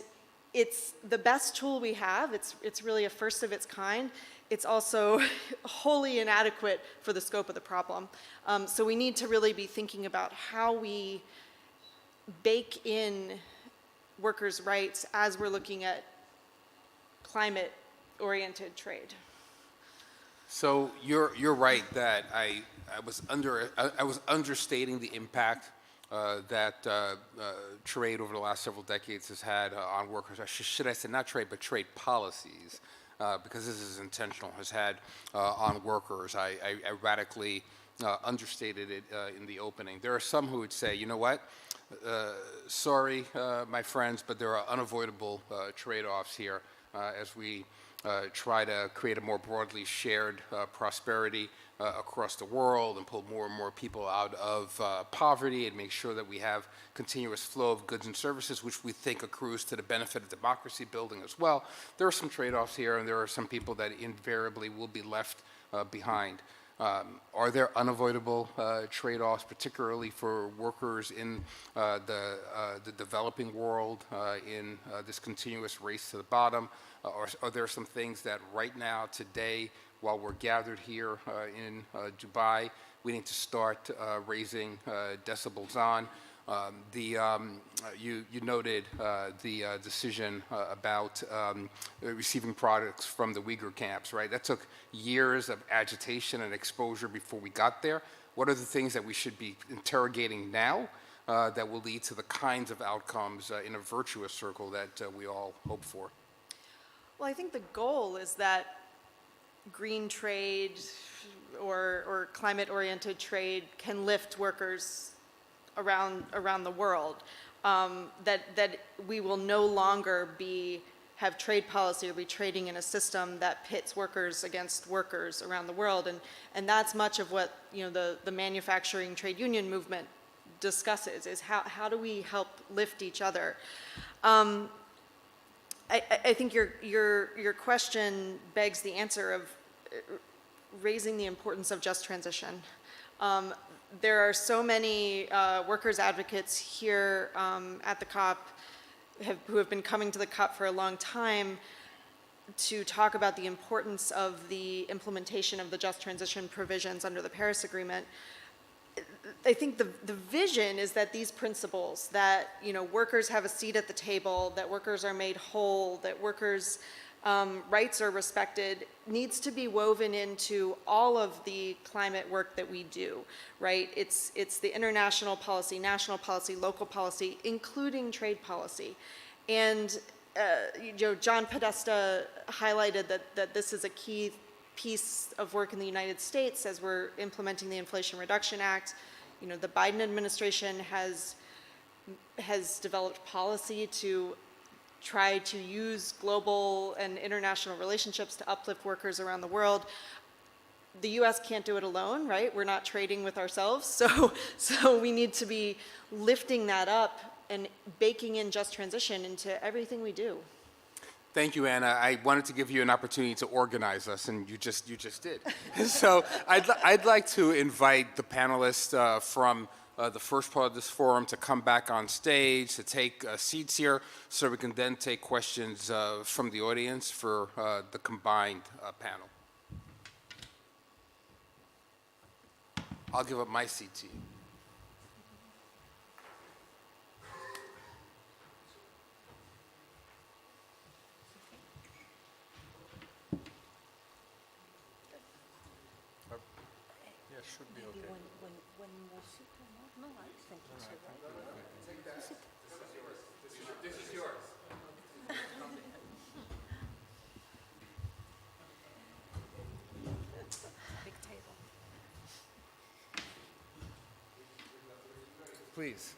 it's the best tool we have. It's really a first of its kind. It's also wholly inadequate for the scope of the problem. So we need to really be thinking about how we bake in workers' rights as we're looking at climate-oriented trade. So you're right that I was understating the impact that trade over the last several decades has had on workers. Should I say not trade, but trade policies, because this is intentional, has had on workers. I radically understated it in the opening. There are some who would say, you know what? Sorry, my friends, but there are unavoidable trade-offs here as we try to create a more broadly shared prosperity across the world and pull more and more people out of poverty and make sure that we have continuous flow of goods and services, which we think accrues to the benefit of democracy building as well. There are some trade-offs here, and there are some people that invariably will be left behind. Are there unavoidable trade-offs, particularly for workers in the developing world in this continuous race to the bottom? Or are there some things that right now, today, while we're gathered here in Dubai, we need to start raising decibels on? You noted the decision about receiving products from the Uyghur camps, right? That took years of agitation and exposure before we got there. What are the things that we should be interrogating now that will lead to the kinds of outcomes in a virtuous circle that we all hope for? Well, I think the goal is that green trade or climate-oriented trade can lift workers around the world, that we will no longer have trade policy or be trading in a system that pits workers against workers around the world, and that's much of what the manufacturing trade union movement discusses, is how do we help lift each other. I think your question begs the answer of raising the importance of just transition. There are so many workers' advocates here at the COP who have been coming to the COP for a long time to talk about the importance of the implementation of the just transition provisions under the Paris Agreement. I think the vision is that these principles, that workers have a seat at the table, that workers are made whole, that workers' rights are respected, needs to be woven into all of the climate work that we do, right? It's the international policy, national policy, local policy, including trade policy. And John Podesta highlighted that this is a key piece of work in the United States as we're implementing the Inflation Reduction Act. The Biden administration has developed policy to try to use global and international relationships to uplift workers around the world. The U.S. can't do it alone, right? We're not trading with ourselves, so we need to be lifting that up and baking in just transition into everything we do. Thank you, Anna. I wanted to give you an opportunity to organize us, and you just did. So I'd like to invite the panelists from the first part of this forum to come back on stage, to take seats here, so we can then take questions from the audience for the combined panel. I'll give up my seat to you. Should be okay. One more seat or not? No, I think it's all right. This is yours. Big table. Please.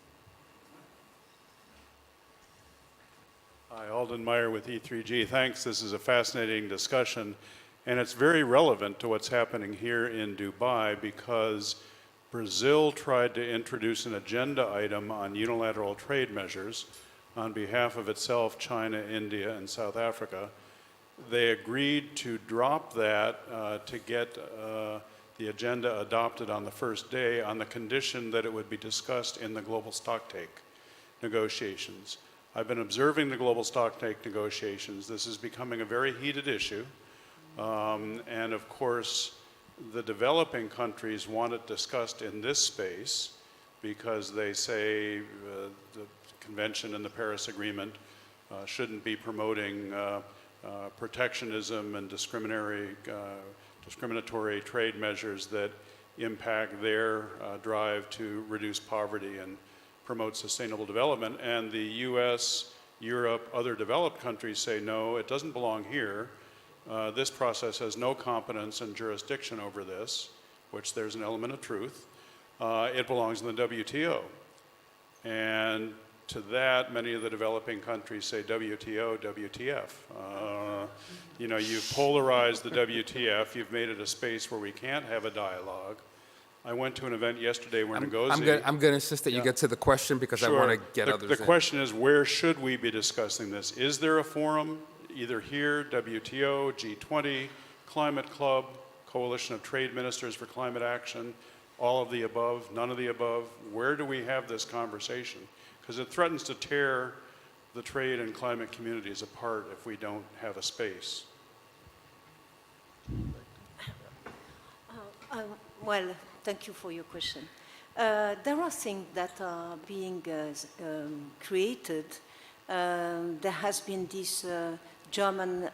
Hi, Alden Meyer with E3G. Thanks. This is a fascinating discussion, and it's very relevant to what's happening here in Dubai because Brazil tried to introduce an agenda item on unilateral trade measures on behalf of itself, China, India, and South Africa. They agreed to drop that to get the agenda adopted on the first day on the condition that it would be discussed in the global stocktake negotiations. I've been observing the global stocktake negotiations. This is becoming a very heated issue. And of course, the developing countries want it discussed in this space because they say the convention and the Paris Agreement shouldn't be promoting protectionism and discriminatory trade measures that impact their drive to reduce poverty and promote sustainable development. And the US, Europe, other developed countries say, no, it doesn't belong here. This process has no competence and jurisdiction over this, which there's an element of truth. It belongs in the WTO. And to that, many of the developing countries say WTO, WTF. You've polarized the WTF, you've made it a space where we can't have a dialogue. I went to an event yesterday where Ngozi... I'm going to insist that you get to the question because I want to get others in. The question is, where should we be discussing this? Is there a forum, either here, WTO, G20, Climate Club, Coalition of Trade Ministers for Climate Action, all of the above, none of the above? Where do we have this conversation? Because it threatens to tear the trade and climate communities apart if we don't have a space. Well, thank you for your question. There are things that are being created. There has been this German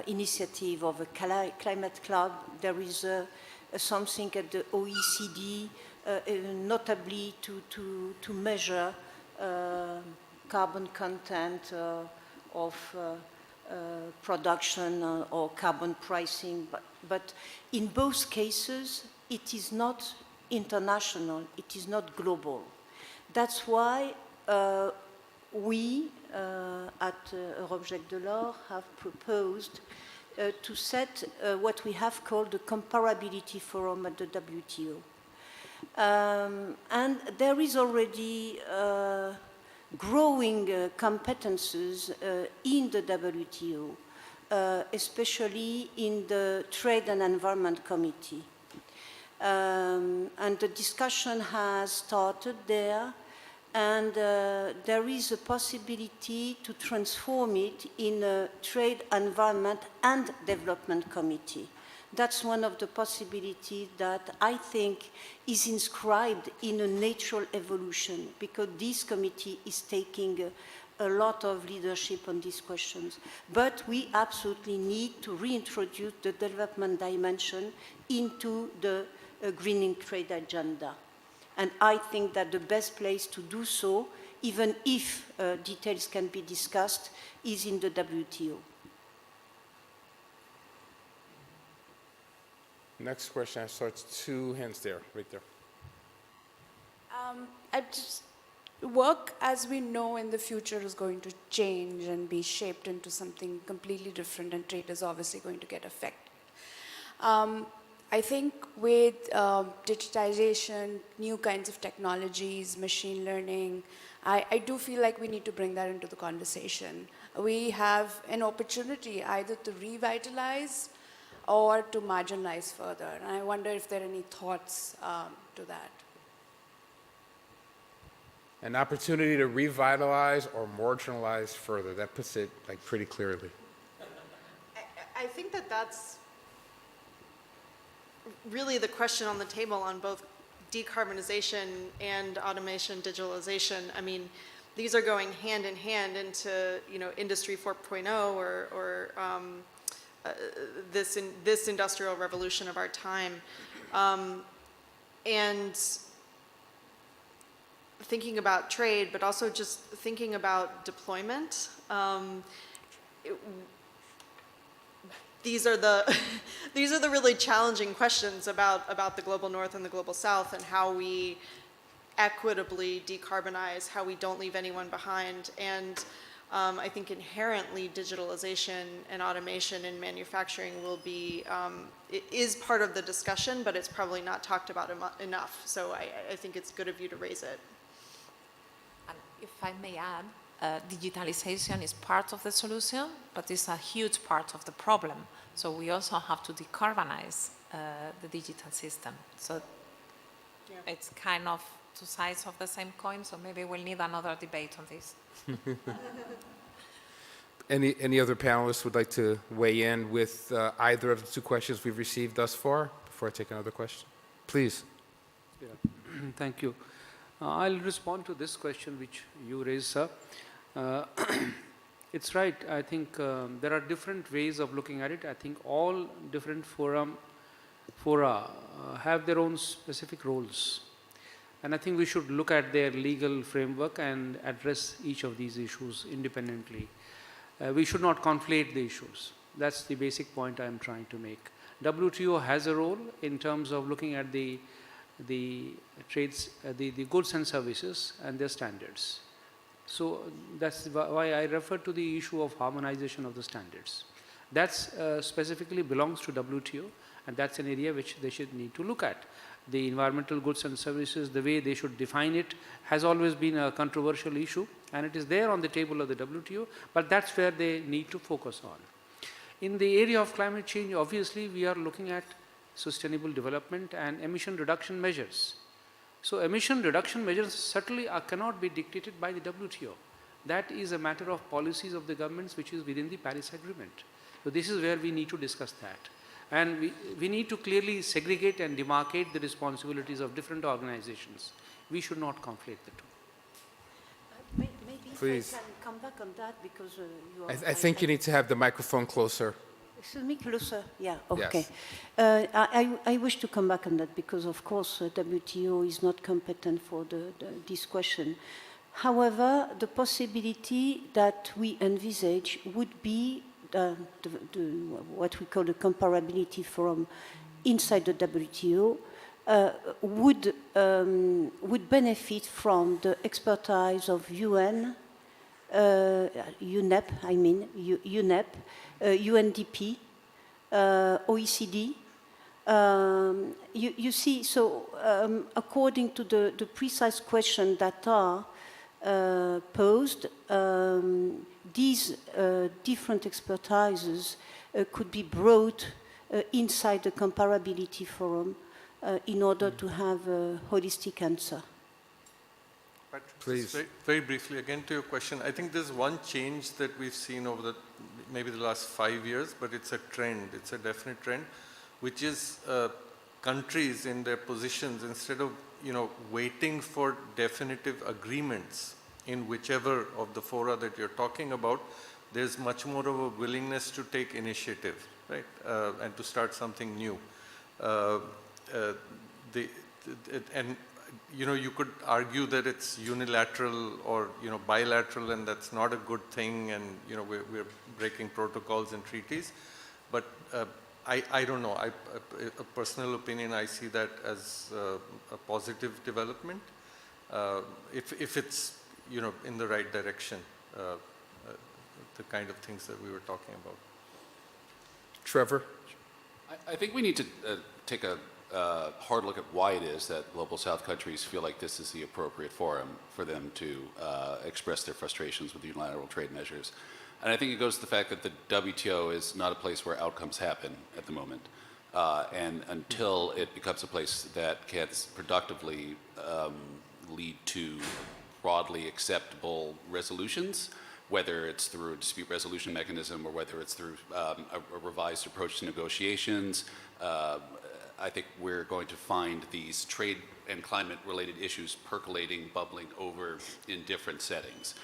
initiative of a climate club. There is something at the OECD, notably to measure carbon content of production or carbon pricing. But in both cases, it is not international, it is not global. That's why we, at Europe Jacques Delors, have proposed to set what we have called the Comparability Forum at the WTO. And there is already growing competences in the WTO, especially in the Trade and Environment Committee. And the discussion has started there. and there is a possibility to transform it in a trade, environment, and development committee. That's one of the possibilities that I think is inscribed in a natural evolution, because this committee is taking a lot of leadership on these questions. But we absolutely need to reintroduce the development dimension into the greening trade agenda. And I think that the best place to do so, even if details can be discussed, is in the WTO. Next question, I saw it's 2 hands there, right there. Work, as we know, in the future is going to change and be shaped into something completely different, and trade is obviously going to get affected. I think with digitization, new kinds of technologies, machine learning, I do feel like we need to bring that into the conversation. We have an opportunity either to revitalize or to marginalize further. And I wonder if there are any thoughts to that. An opportunity to revitalize or marginalize further. That puts it like pretty clearly. I think that that's really the question on the table on both decarbonization and automation, digitalization. I mean, these are going hand in hand into, you know, Industry 4.0 or this industrial revolution of our time. And thinking about trade, but also just thinking about deployment. These are the really challenging questions about the global north and the global south, and how we equitably decarbonize, how we don't leave anyone behind. And I think inherently digitalization and automation in manufacturing will be, it is part of the discussion, but it's probably not talked about enough. So I think it's good of you to raise it. And if I may add, digitalization is part of the solution, but it's a huge part of the problem. So we also have to decarbonize the digital system. So it's kind of 2 sides of the same coin, so maybe we'll need another debate on this. Any other panelists would like to weigh in with either of the 2 questions we've received thus far before I take another question? Please. Yeah. Thank you. I'll respond to this question which you raised, sir. It's right. I think there are different ways of looking at it. I think all different fora have their own specific roles. And I think we should look at their legal framework and address each of these issues independently. We should not conflate the issues. That's the basic point I'm trying to make. WTO has a role in terms of looking at the trades, the goods and services and their standards. So that's why I refer to the issue of harmonization of the standards. That specifically belongs to WTO, and that's an area which they should need to look at. The environmental goods and services, the way they should define it, has always been a controversial issue, and it is there on the table of the WTO, but that's where they need to focus on. In the area of climate change, obviously we are looking at sustainable development and emission reduction measures. So emission reduction measures certainly cannot be dictated by the WTO. That is a matter of policies of the governments which is within the Paris Agreement. So this is where we need to discuss that. And we need to clearly segregate and demarcate the responsibilities of different organizations. We should not conflate the two. Maybe Please. if I can come back on that, because you are... I think you need to have the microphone closer. Excuse me, closer? Yeah, okay. Yes. I wish to come back on that because, of course, WTO is not competent for this question. However, the possibility that we envisage would be what we call the comparability forum inside the WTO would benefit from the expertise of UNEP, UNDP, OECD. You see, so according to the precise questions that are posed, these different expertises could be brought inside the comparability forum in order to have a holistic answer. Patrick, Please. just very briefly, again to your question, I think there's one change that we've seen over maybe the last 5 years, but it's a trend, it's a definite trend, which is countries in their positions, instead of waiting for definitive agreements in whichever of the fora that you're talking about, there's much more of a willingness to take initiative, right, and to start something new. And you could argue that it's unilateral or bilateral, and that's not a good thing, and we're breaking protocols and treaties. But I don't know. A personal opinion, I see that as a positive development if it's in the right direction. The kind of things that we were talking about. Trevor? I think we need to take a hard look at why it is that Global South countries feel like this is the appropriate forum for them to express their frustrations with unilateral trade measures. And I think it goes to the fact that the WTO is not a place where outcomes happen at the moment. And until it becomes a place that can productively lead to broadly acceptable resolutions, whether it's through a dispute resolution mechanism or whether it's through a revised approach to negotiations, I think we're going to find these trade and climate related issues percolating, bubbling over in different settings.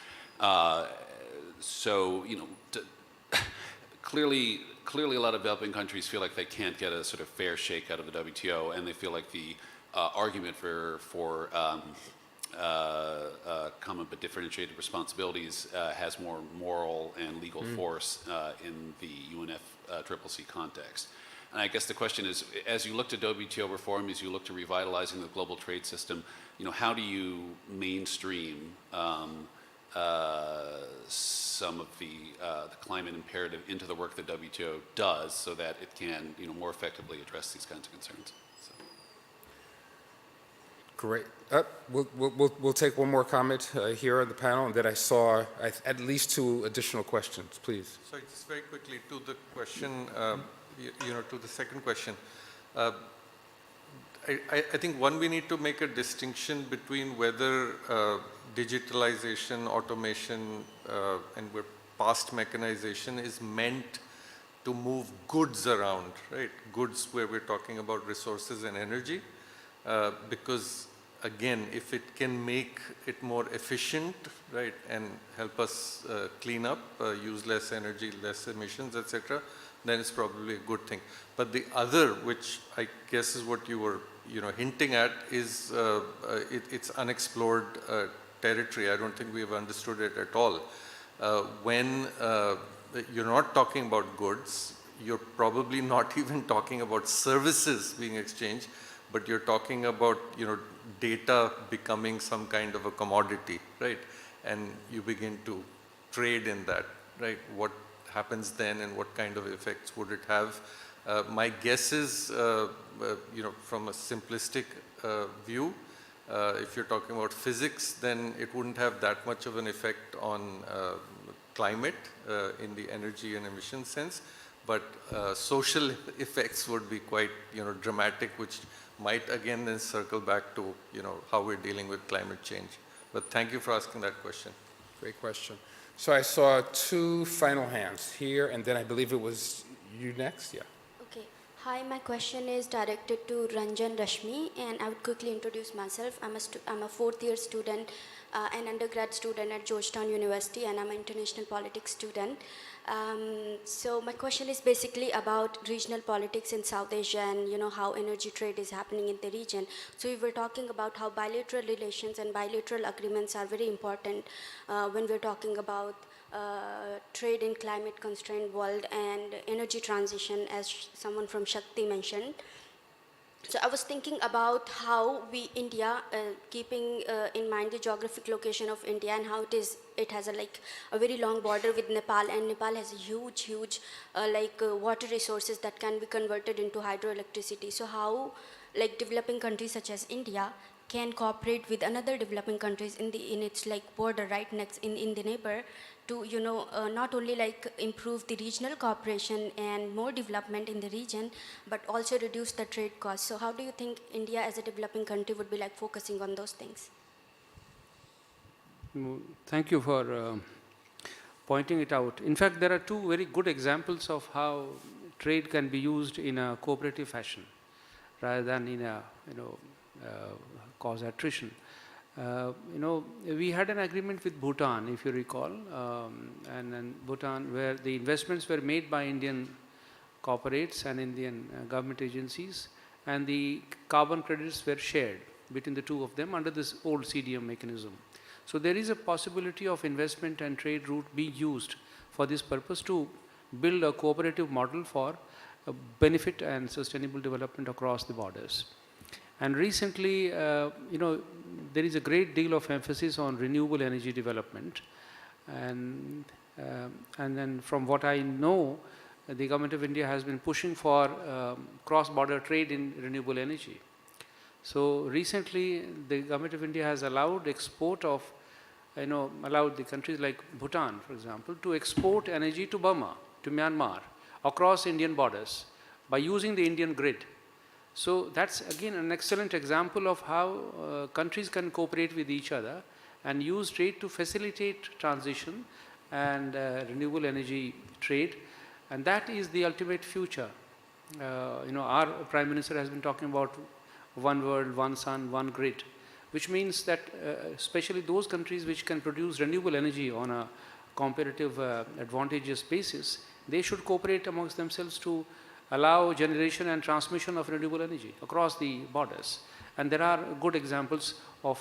Clearly a lot of developing countries feel like they can't get a sort of fair shake out of the WTO, and they feel like the argument for common but differentiated responsibilities has more moral and legal force in the UNFCCC context. And I guess the question is, as you look to WTO reform, as you look to revitalizing the global trade system, how do you mainstream some of the climate imperative into the work that WTO does so that it can more effectively address these kinds of concerns? So. Great. We'll take one more comment here on the panel, and then I saw at least 2 additional questions, please. So just very quickly to the question, to the second question. I think we need to make a distinction between whether digitalization, automation, and we're past mechanization is meant to move goods around, right? Goods where we're talking about resources and energy, because again, if it can make it more efficient, right, and help us clean up, use less energy, less emissions, etc., then it's probably a good thing. But the other, which I guess is what you were hinting at, is it's unexplored territory. I don't think we have understood it at all. When you're not talking about goods, you're probably not even talking about services being exchanged, but you're talking about data becoming some kind of a commodity, right? And you begin to trade in that, right? What happens then, and what kind of effects would it have? My guess is, from a simplistic view, if you're talking about physics, then it wouldn't have that much of an effect on climate in the energy and emission sense, but social effects would be quite dramatic, which might again then circle back to how we're dealing with climate change. But thank you for asking that question. Great question. So I saw 2 final hands here, and then I believe it was you next. Yeah. Okay. Hi, my question is directed to Ranjan Rashmi, and I would quickly introduce myself. I'm a 4th-year student, an undergrad student at Georgetown University, and I'm an international politics student. So my question is basically about regional politics in South Asia and how energy trade is happening in the region. So we were talking about how bilateral relations and bilateral agreements are very important when we're talking about trade in climate constrained world and energy transition, as someone from Shakti mentioned. So I was thinking about how India, keeping in mind the geographic location of India and how it has a very long border with Nepal, and Nepal has a huge water resources that can be converted into hydroelectricity. So how developing countries such as India can cooperate with another developing countries in its border right next in the neighbor to not only improve the regional cooperation and more development in the region, but also reduce the trade costs. So how do you think India as a developing country would be focusing on those things? Thank you for pointing it out. In fact, there are two very good examples of how trade can be used in a cooperative fashion rather than in a cause attrition. We had an agreement with Bhutan, if you recall, and Bhutan, where the investments were made by Indian corporates and Indian government agencies, and the carbon credits were shared between the two of them under this old CDM mechanism. So there is a possibility of investment and trade route being used for this purpose to build a cooperative model for benefit and sustainable development across the borders. And recently, there is a great deal of emphasis on renewable energy development. And then from what I know, the government of India has been pushing for cross-border trade in renewable energy. So recently, the government of India has allowed export of, allowed the countries like Bhutan, for example, to export energy to Burma, to Myanmar, across Indian borders by using the Indian grid. So that's again an excellent example of how countries can cooperate with each other and use trade to facilitate transition and renewable energy trade. And that is the ultimate future. Our Prime Minister has been talking about one world, one sun, one grid, which means that especially those countries which can produce renewable energy on a comparative advantageous basis, they should cooperate amongst themselves to allow generation and transmission of renewable energy across the borders. And there are good examples of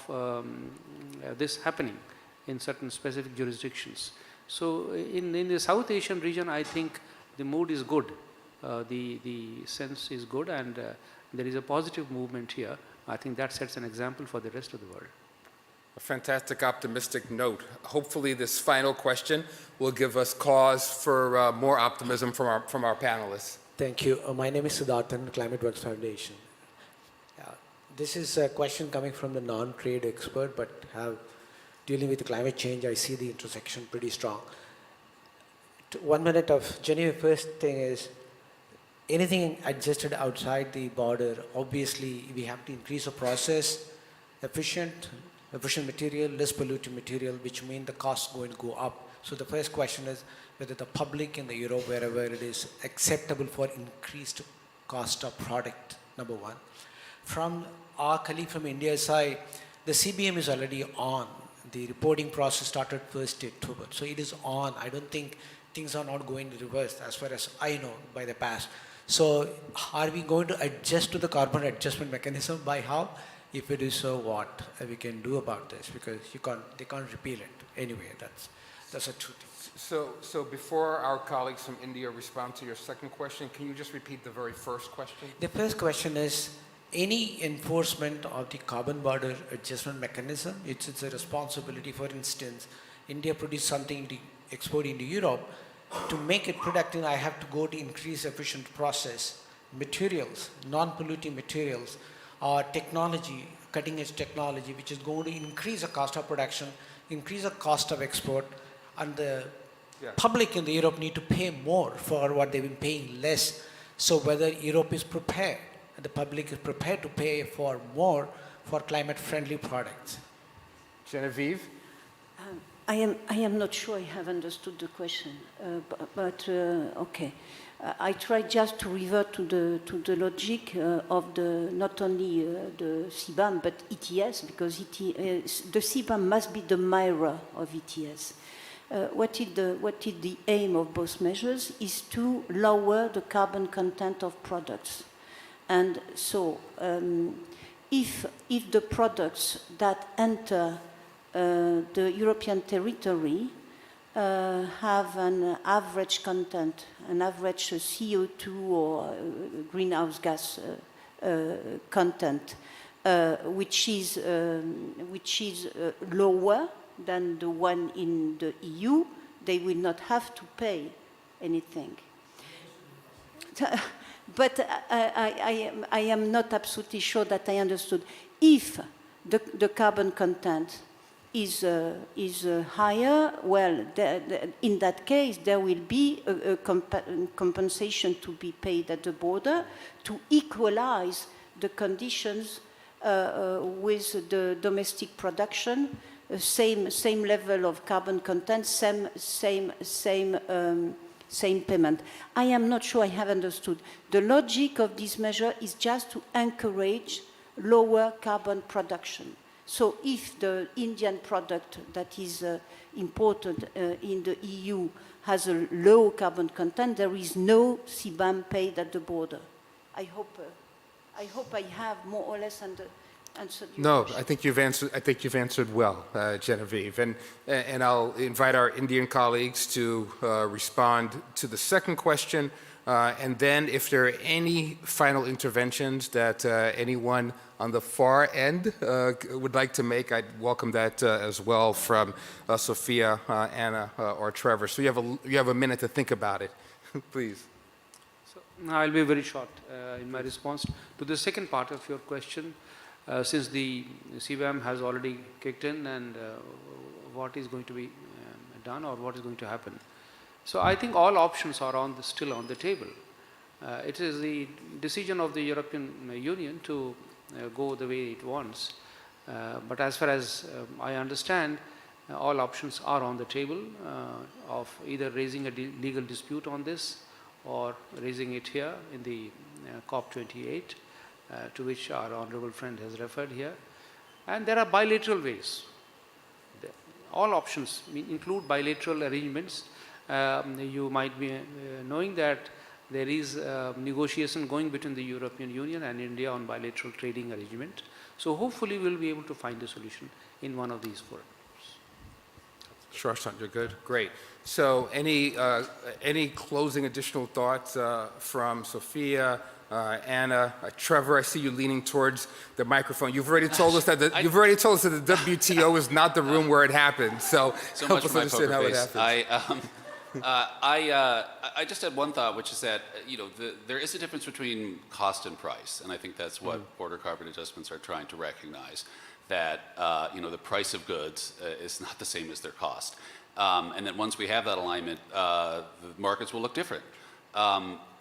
this happening in certain specific jurisdictions. So in the South Asian region, I think the mood is good, the sense is good, and there is a positive movement here. I think that sets an example for the rest of the world. A fantastic optimistic note. Hopefully this final question will give us cause for more optimism from our panelists. Thank you. My name is Siddharthan, Climate Works Foundation. This is a question coming from the non-trade expert, but dealing with climate change, I see the intersection pretty strong. 1 minute of genuine first thing is, anything adjusted outside the border, obviously we have to increase the process, efficient material, less polluting material, which means the cost is going to go up. So the first question is whether the public in the Europe, wherever it is acceptable for increased cost of product, number one. From our colleague from India's side, the CBM is already on. The reporting process started 1st October. So it is on. I don't think things are not going to reverse as far as I know by the past. So are we going to adjust to the carbon adjustment mechanism? By how? If it is so, what we can do about this? Because they can't repeal it. Anyway, that's a true thing. So before our colleagues from India respond to your second question, can you just repeat the very first question? The first question is, any enforcement of the carbon border adjustment mechanism, it's a responsibility. For instance, India produces something to export into Europe. To make it productive, I have to go to increase efficient process, materials, non-polluting materials, or technology, cutting-edge technology, which is going to increase the cost of production, increase the cost of export, and the public in the Europe need to pay more for what they've been paying less. So whether Europe is prepared, and the public is prepared to pay for more for climate-friendly products. Genevieve? I am not sure I have understood the question, but okay. I try just to revert to the logic of not only the CBAM but ETS, because the CBAM must be the mirror of ETS. What is the aim of both measures is to lower the carbon content of products, and so if the products that enter the European territory have an average content, an average CO2 or greenhouse gas content, which is lower than the one in the EU, they will not have to pay anything. But I am not absolutely sure that I understood. If the carbon content is higher, well, in that case, there will be a compensation to be paid at the border to equalize the conditions with the domestic production same level of carbon content, same payment. I am not sure I have understood. The logic of this measure is just to encourage lower carbon production. So if the Indian product that is imported in the EU has a low carbon content, there is no CBAM paid at the border. I hope I have more or less answered your No, question. I think you've answered well, Genevieve, and I'll invite our Indian colleagues to respond to the second question, and then if there are any final interventions that anyone on the far end would like to make, I'd welcome that as well from Sophia, Anna, or Trevor. So you have a minute to think about it, please. So I'll be very short in my response to the second part of your question. Since the CBAM has already kicked in, and what is going to be done or what is going to happen. So I think all options are still on the table. It is the decision of the European Union to go the way it wants. But as far as I understand, all options are on the table of either raising a legal dispute on this or raising it here in the COP28. To which our honorable friend has referred here. And there are bilateral ways. All options include bilateral arrangements. You might be knowing that there is negotiation going between the European Union and India on bilateral trading arrangement. So hopefully we'll be able to find a solution in one of these forums. Sure, you're good. Great. So any closing additional thoughts from Sophia, Anna, Trevor? I see you leaning towards the microphone. You've already told us that the WTO is not the room where it happened. So help us understand how it happened. I just had one thought, which is that there is a difference between cost and price, and I think that's what border carbon adjustments are trying to recognize. That the price of goods is not the same as their cost, and that once we have that alignment, the markets will look different.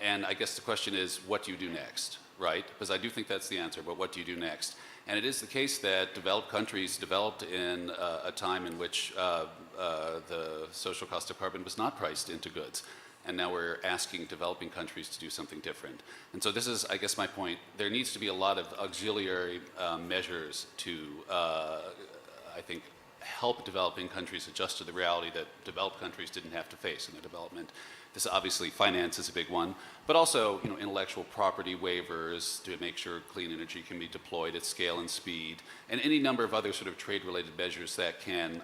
And I guess the question is, what do you do next, right? Because I do think that's the answer, but what do you do next? And it is the case that developed countries developed in a time in which the social cost of carbon was not priced into goods. And now we're asking developing countries to do something different. And so this is, I guess, my point. There needs to be a lot of auxiliary measures to, I think, help developing countries adjust to the reality that developed countries didn't have to face in their development. This obviously, finance is a big one, but also intellectual property waivers to make sure clean energy can be deployed at scale and speed, and any number of other sort of trade-related measures that can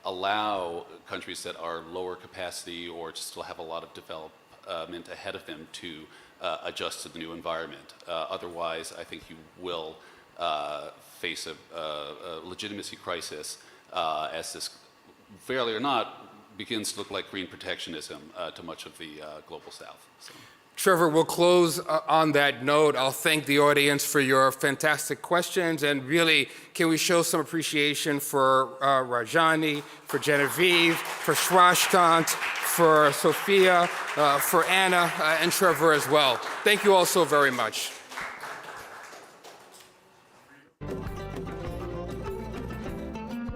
allow countries that are lower capacity or still have a lot of development ahead of them to adjust to the new environment. Otherwise, I think you will face a legitimacy crisis as this, fairly or not, begins to look like green protectionism to much of the global south. So. Trevor, we'll close on that note. I'll thank the audience for your fantastic questions, and really, can we show some appreciation for Rajani, for Genevieve, for Swashtant, for Sophia, for Anna, and Trevor as well. Thank you all so very much.